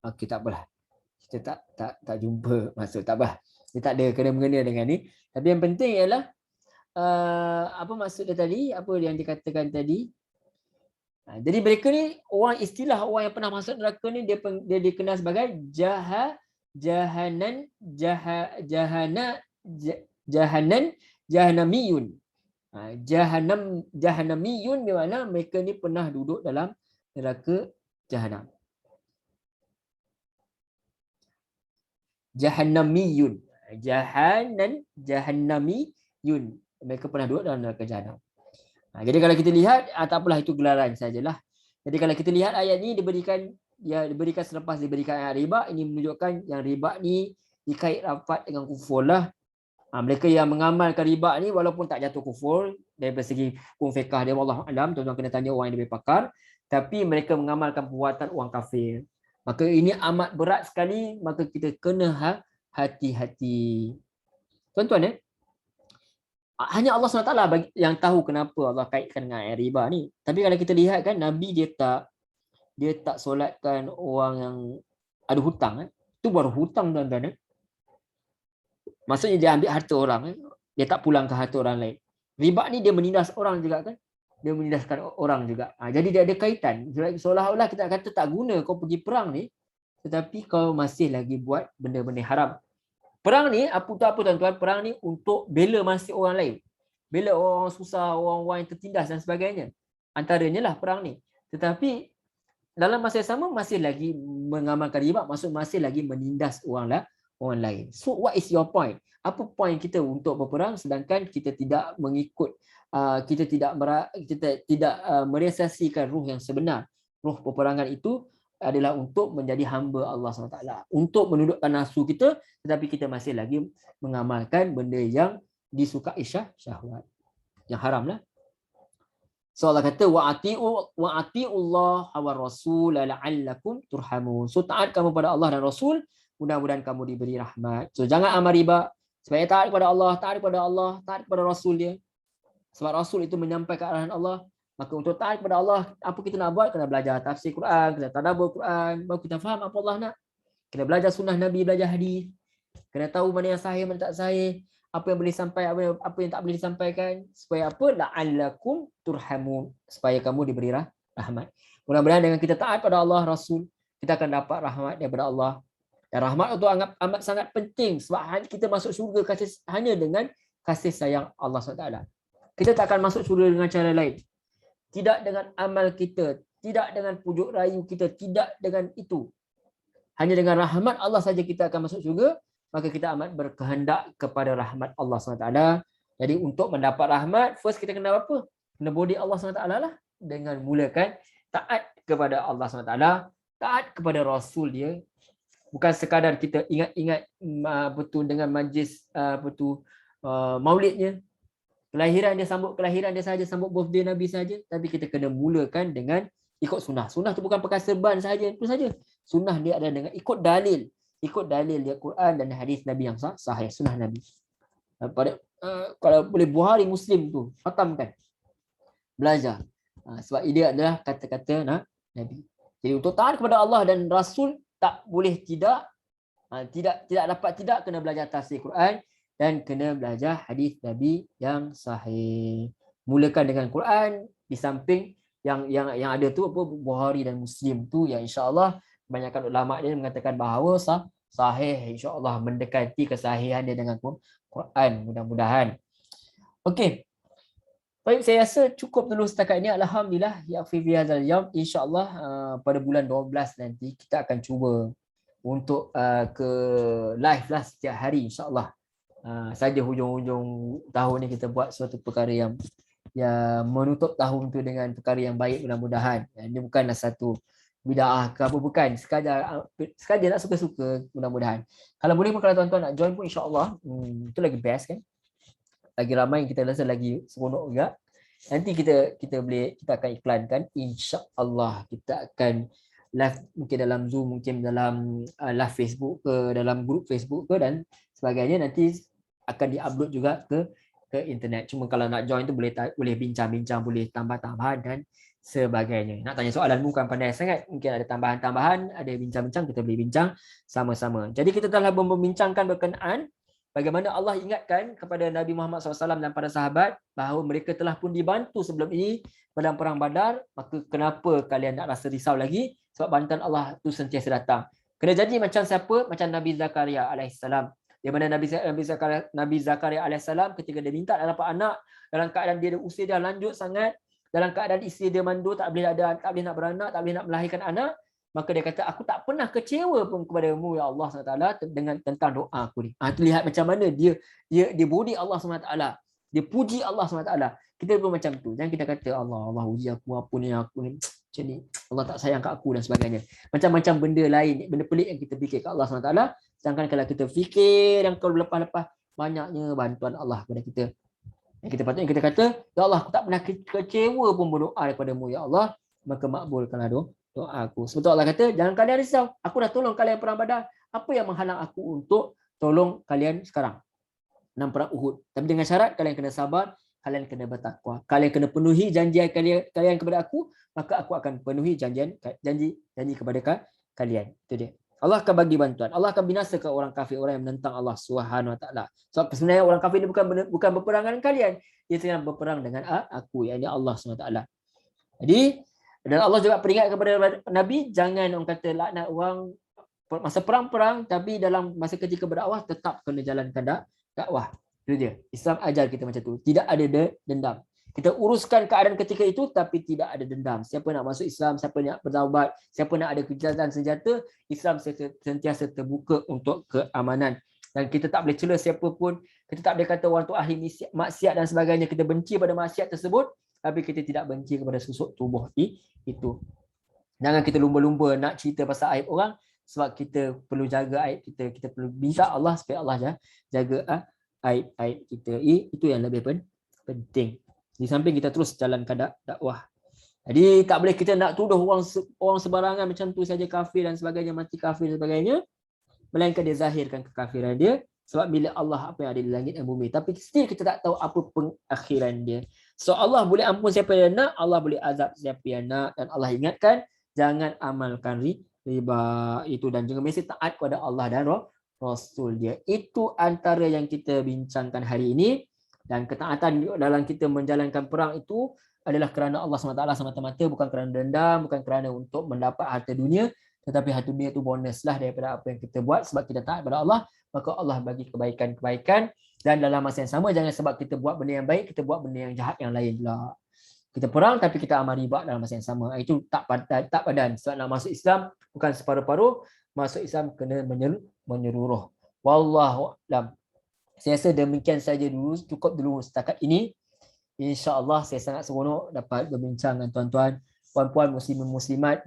Okey, tak apalah. Kita tak jumpa maksud tak apa. Dia tak ada kena-mengena dengan ni. Tapi yang penting ialah apa maksud dia tadi? Apa yang dikatakan tadi? Jadi mereka ni istilah orang yang pernah masuk neraka ni dia dikenal sebagai jahannamiyun. Jahannamiyun di mana mereka ni pernah duduk dalam neraka Jahannam. Jahannamiyun. Jahannamiyun. Mereka pernah duduk dalam neraka Jahannam. Jadi kalau kita lihat, tak apalah itu gelaran sajalah. Jadi kalau kita lihat ayat ni diberikan selepas diberikan ayat riba, ini menunjukkan yang riba ni dikait rapat dengan kufur lah. Mereka yang mengamalkan riba ni walaupun tak jatuh kufur dari segi hukum fiqh dia wallahu alam, tuan-tuan kena tanya orang yang lebih pakar, tapi mereka mengamalkan perbuatan orang kafir. Maka ini amat berat sekali, maka kita kena hati-hati. Tuan-tuan hanya Allah SWT yang tahu kenapa Allah kaitkan dengan ayat riba ni. Tapi kalau kita lihat kan, Nabi dia tak solatkan orang yang ada hutang. Itu baru hutang tuan-tuan. Maksudnya dia ambil harta orang. Dia tak pulangkan harta orang lain. Riba ni dia menindas orang juga kan. Dia menindaskan orang juga. Jadi dia ada kaitan. Seolah-olah kita kata tak guna kau pergi perang ni, tetapi kau masih lagi buat benda-benda haram. Perang ni, apa tuan-tuan? Perang ni untuk bela masih orang lain. Bela orang susah, orang-orang yang tertindas dan sebagainya. Antaranya lah perang ni. Tetapi dalam masa yang sama masih lagi mengamalkan riba, maksud masih lagi menindas orang lain. So what is your point? Apa point kita untuk berperang sedangkan kita tidak mengikut, kita tidak merealisasikan ruh yang sebenar. Ruh peperangan itu adalah untuk menjadi hamba Allah SWT. Untuk menundukkan nafsu kita, tetapi kita masih lagi mengamalkan benda yang disukai syahwat. Yang haram lah. So Allah kata, wa'ati'ullah wa rasul la'allakum turhamun. So taat kamu pada Allah dan Rasul, mudah-mudahan kamu diberi rahmat. So jangan amal riba. Supaya taat kepada Allah, taat kepada Rasul dia. Sebab Rasul itu menyampaikan arahan Allah. Maka untuk taat kepada Allah, apa kita nak buat? Kena belajar tafsir Quran, kena tadabbur Quran, baru kita faham apa Allah nak. Kena belajar sunnah Nabi, belajar hadis. Kena tahu mana yang sahih, mana tak sahih. Apa yang boleh sampaikan, apa yang tak boleh disampaikan. Supaya apa? La'allakum turhamun. Supaya kamu diberi rahmat. Mudah-mudahan dengan kita taat pada Allah, Rasul, kita akan dapat rahmat daripada Allah. Dan rahmat itu amat sangat penting. Sebab kita masuk syurga hanya dengan kasih sayang Allah SWT. Kita tak akan masuk syurga dengan cara lain. Tidak dengan amal kita, tidak dengan pujuk rayu kita, tidak dengan itu. Hanya dengan rahmat Allah saja kita akan masuk syurga, maka kita amat berkehendak kepada rahmat Allah SWT. Jadi untuk mendapat rahmat, first kita kena apa? Kena bodi Allah SWT lah, dengan mulakan taat kepada Allah SWT, taat kepada Rasul dia. Bukan sekadar kita ingat-ingat betul dengan majlis maulidnya. Kelahiran dia sambut kelahiran dia saja, sambut birthday Nabi saja, tapi kita kena mulakan dengan ikut sunnah. Sunnah tu bukan perkara serban saja, itu saja. Sunnah dia ada dengan ikut dalil dia Quran dan hadis Nabi yang sahih, sunnah Nabi. Kalau boleh Bukhari Muslim tu khatamkan. Belajar. Sebab dia adalah kata-kata Nabi. Jadi untuk taat kepada Allah dan Rasul tak boleh tidak dapat tidak kena belajar tafsir Quran dan kena belajar hadis Nabi yang sahih. Mulakan dengan Quran, di samping yang ada tu apa Bukhari dan Muslim tu yang insya-Allah kebanyakan ulama dia mengatakan bahawa sahih, insya-Allah mendekati kesahihan dia dengan Quran, mudah-mudahan. Okey. Baik, saya rasa cukup dulu setakat ini. Alhamdulillah, ya fi hadzal yaum, insya-Allah pada bulan 12 nanti kita akan cuba untuk ke live lah setiap hari insya-Allah. saja hujung-hujung tahun ni kita buat suatu perkara yang menutup tahun tu dengan perkara yang baik mudah-mudahan. Ini bukanlah satu bid'ah ke apa, bukan, sekadar nak suka-suka mudah-mudahan. Kalau boleh pun, kalau tuan-tuan nak join pun insya-Allah, itu lagi best kan. Lagi ramai kita rasa lagi seronok juga. Nanti kita akan iklankan, insya-Allah kita akan live, mungkin dalam Zoom, mungkin dalam live Facebook ke, dalam grup Facebook ke dan sebagainya. Nanti akan diupload juga ke internet. Cuma kalau nak join tu boleh bincang-bincang, boleh tambah-tambahan dan sebagainya. Nak tanya soalan bukan pandai sangat, mungkin ada tambahan-tambahan, ada bincang-bincang, kita boleh bincang sama-sama. Jadi kita telah membincangkan berkenaan bagaimana Allah ingatkan kepada Nabi Muhammad SAW dan para sahabat bahawa mereka telah pun dibantu sebelum ini dalam perang Badar. Maka kenapa kalian nak rasa risau lagi? Sebab bantuan Allah tu sentiasa datang. Kena jadi macam siapa? Macam Nabi Zakaria alaihissalam. Di mana Nabi Zakaria alaihissalam ketika dia minta nak dapat anak, dalam keadaan dia usia dia lanjut sangat, dalam keadaan isteri dia mandul, tak boleh nak beranak, tak boleh nak melahirkan anak, maka dia kata, aku tak pernah kecewa pun kepadamu ya Allah SWT dengan tentang doa aku ni. Terlihat macam mana dia budi Allah SWT, dia puji Allah SWT. Kita pun macam tu. Jangan kita kata Allah uji aku ni macam ni, Allah tak sayang kat aku dan sebagainya. Macam-macam benda lain, benda pelik yang kita fikir kat Allah SWT. Sedangkan kalau kita fikir yang kalau lepas-lepas, banyaknya bantuan Allah kepada kita. Yang kita patutnya kita kata, ya Allah, aku tak pernah kecewa pun berdoa daripada-Mu ya Allah, maka makbulkanlah doa aku. Sebab Allah kata, jangan kalian risau, aku dah tolong kalian perang Badar. Apa yang menghalang aku untuk tolong kalian sekarang? Dalam perang Uhud. Tapi dengan syarat kalian kena sabar, kalian kena bertakwa, kalian kena penuhi janji kalian kepada aku, maka aku akan penuhi janji kepada kalian. Itu dia. Allah akan bagi bantuan. Allah akan binasakan orang kafir, orang yang menentang Allah Subhanahu Wa Taala. Sebab sebenarnya orang kafir ini bukan berperang dengan kalian, dia sedang berperang dengan aku, yakni Allah Subhanahu Wa Taala. Jadi, dan Allah juga peringat kepada Nabi, jangan orang kata laknat orang masa perang-perang, tapi dalam masa ketika berdakwah tetap kena jalankan dakwah. Itu dia. Islam ajar kita macam tu. Tidak ada dendam. Kita uruskan keadaan ketika itu tapi tidak ada dendam. Siapa nak masuk Islam, siapa nak bertaubat, siapa nak ada kejahatan senjata, Islam sentiasa terbuka untuk keamanan. Dan kita tak boleh cela siapa pun. Kita tak boleh kata orang tu ahli maksiat dan sebagainya. Kita benci pada maksiat tersebut, tapi kita tidak benci kepada susuk tubuh itu. Jangan kita lumba-lumba nak cerita pasal aib orang, sebab kita perlu jaga aib kita. Kita perlu minta Allah supaya Allah jaga aib kita. Itu yang lebih penting. Di samping kita terus jalankan dakwah. Jadi tak boleh kita nak tuduh orang sebarangan macam tu saja kafir dan sebagainya, mati kafir dan sebagainya, melainkan dia zahirkan kekafiran dia. Sebab bila Allah apa yang ada di langit dan bumi, tapi still kita tak tahu apa pengakhiran dia. So Allah boleh ampun siapa yang nak, Allah boleh azab siapa yang nak. Dan Allah ingatkan, jangan amalkan riba itu, dan juga mesti taat kepada Allah dan Rasul dia. Itu antara yang kita bincangkan hari ini. Dan ketaatan dalam kita menjalankan perang itu adalah kerana Allah SWT semata-mata, bukan kerana dendam, bukan kerana untuk mendapat harta dunia, tetapi harta dunia itu bonus lah daripada apa yang kita buat. Sebab kita taat kepada Allah, maka Allah bagi kebaikan-kebaikan. Dan dalam masa yang sama, jangan sebab kita buat benda yang baik, kita buat benda yang jahat yang lain pula. Kita perang tapi kita amal riba dalam masa yang sama. Itu tak padan. Sebab nak masuk Islam bukan separuh-paruh, masuk Islam kena menyeluruh. Wallahu a'lam. Saya rasa demikian saja dulu, cukup dulu setakat ini. InsyaAllah saya sangat seronok dapat berbincang dengan tuan-tuan, puan-puan muslimin muslimat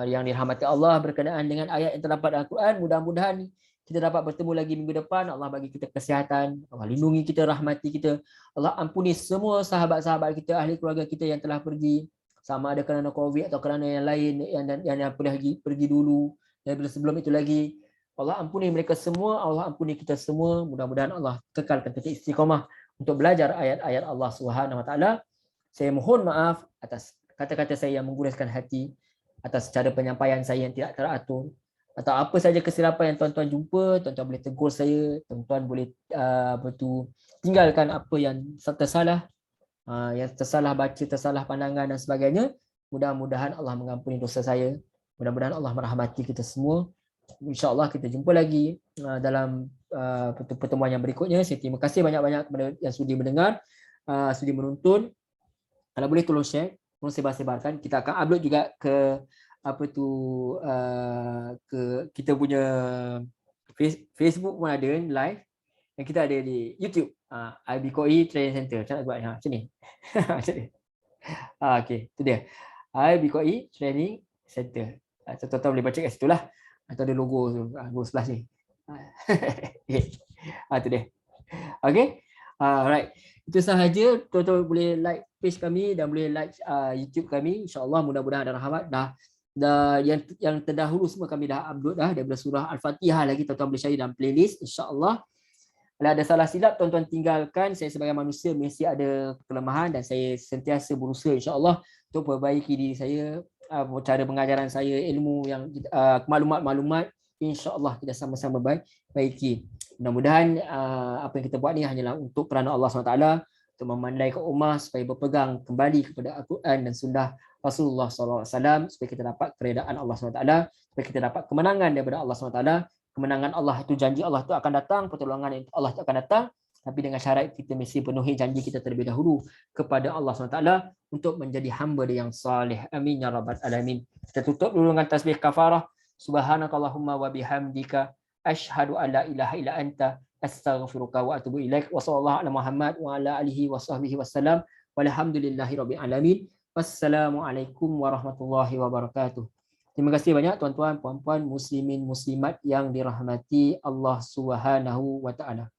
yang dirahmati Allah berkenaan dengan ayat yang terdapat dalam Al-Quran. Mudah-mudahan kita dapat bertemu lagi minggu depan. Allah bagi kita kesihatan, Allah lindungi kita, rahmati kita. Allah ampuni semua sahabat-sahabat kita, ahli keluarga kita yang telah pergi, sama ada kerana COVID atau kerana yang lain yang pergi dulu daripada sebelum itu lagi. Allah ampuni mereka semua, Allah ampuni kita semua. Mudah-mudahan Allah kekalkan kita istiqamah untuk belajar ayat-ayat Allah Subhanahu Wa Taala. Saya mohon maaf atas kata-kata saya yang mengguraskan hati, atas cara penyampaian saya yang tidak teratur, atau apa saja kesilapan yang tuan-tuan jumpa, tuan-tuan boleh tegur saya, tuan-tuan boleh tinggalkan apa yang tersalah, yang tersalah baca, tersalah pandangan dan sebagainya. Mudah-mudahan Allah mengampuni dosa saya. Mudah-mudahan Allah merahmati kita semua. InsyaAllah kita jumpa lagi dalam pertemuan yang berikutnya. Saya terima kasih banyak-banyak kepada yang sudi mendengar, sudi menonton. Kalau boleh tolong share, tolong sebar-sebarkan. Kita akan upload juga ke ke kita punya Facebook pun ada live. Dan kita ada di YouTube, IBKOI Training Center. Macam nak buat macam ni. Macam ni. Okey, tu dia. IBKOI Training Center. Tuan-tuan boleh baca kat situ lah. Atau ada logo tu, logo sebelah sini. Tu dia. Okey. Alright. Itu sahaja. Tuan-tuan boleh like page kami dan boleh like YouTube kami. InsyaAllah mudah-mudahan ada rahmat. Dah yang terdahulu semua kami dah upload dah daripada surah Al-Fatihah lagi, tuan-tuan boleh cari dalam playlist insya-Allah. Kalau ada salah silap tuan-tuan tinggalkan, saya sebagai manusia mesti ada kelemahan dan saya sentiasa berusaha insya-Allah untuk perbaiki diri saya, cara pengajaran saya, ilmu yang maklumat-maklumat insya-Allah kita sama-sama baiki. Mudah-mudahan apa yang kita buat ni hanyalah untuk kerana Allah SWT, untuk memandaikan ummah supaya berpegang kembali kepada Al-Quran dan sunnah Rasulullah SAW, supaya kita dapat keredaan Allah SWT, supaya kita dapat kemenangan daripada Allah SWT. Kemenangan Allah itu, janji Allah itu akan datang, pertolongan Allah itu akan datang, tapi dengan syarat kita mesti penuhi janji kita terlebih dahulu kepada Allah SWT untuk menjadi hamba dia yang salih. Amin ya rabbal alamin. Kita tutup dulu dengan tasbih kafarah. Subhanakallahumma wa bihamdika asyhadu an la ilaha illa anta astaghfiruka wa atubu ilaik. Wa sallallahu ala Muhammad wa ala alihi wa sahbihi wasallam. Walhamdulillahi rabbil alamin. Wassalamualaikum warahmatullahi wabarakatuh. Terima kasih banyak tuan-tuan, puan-puan, muslimin, muslimat yang dirahmati Allah Subhanahu wa taala.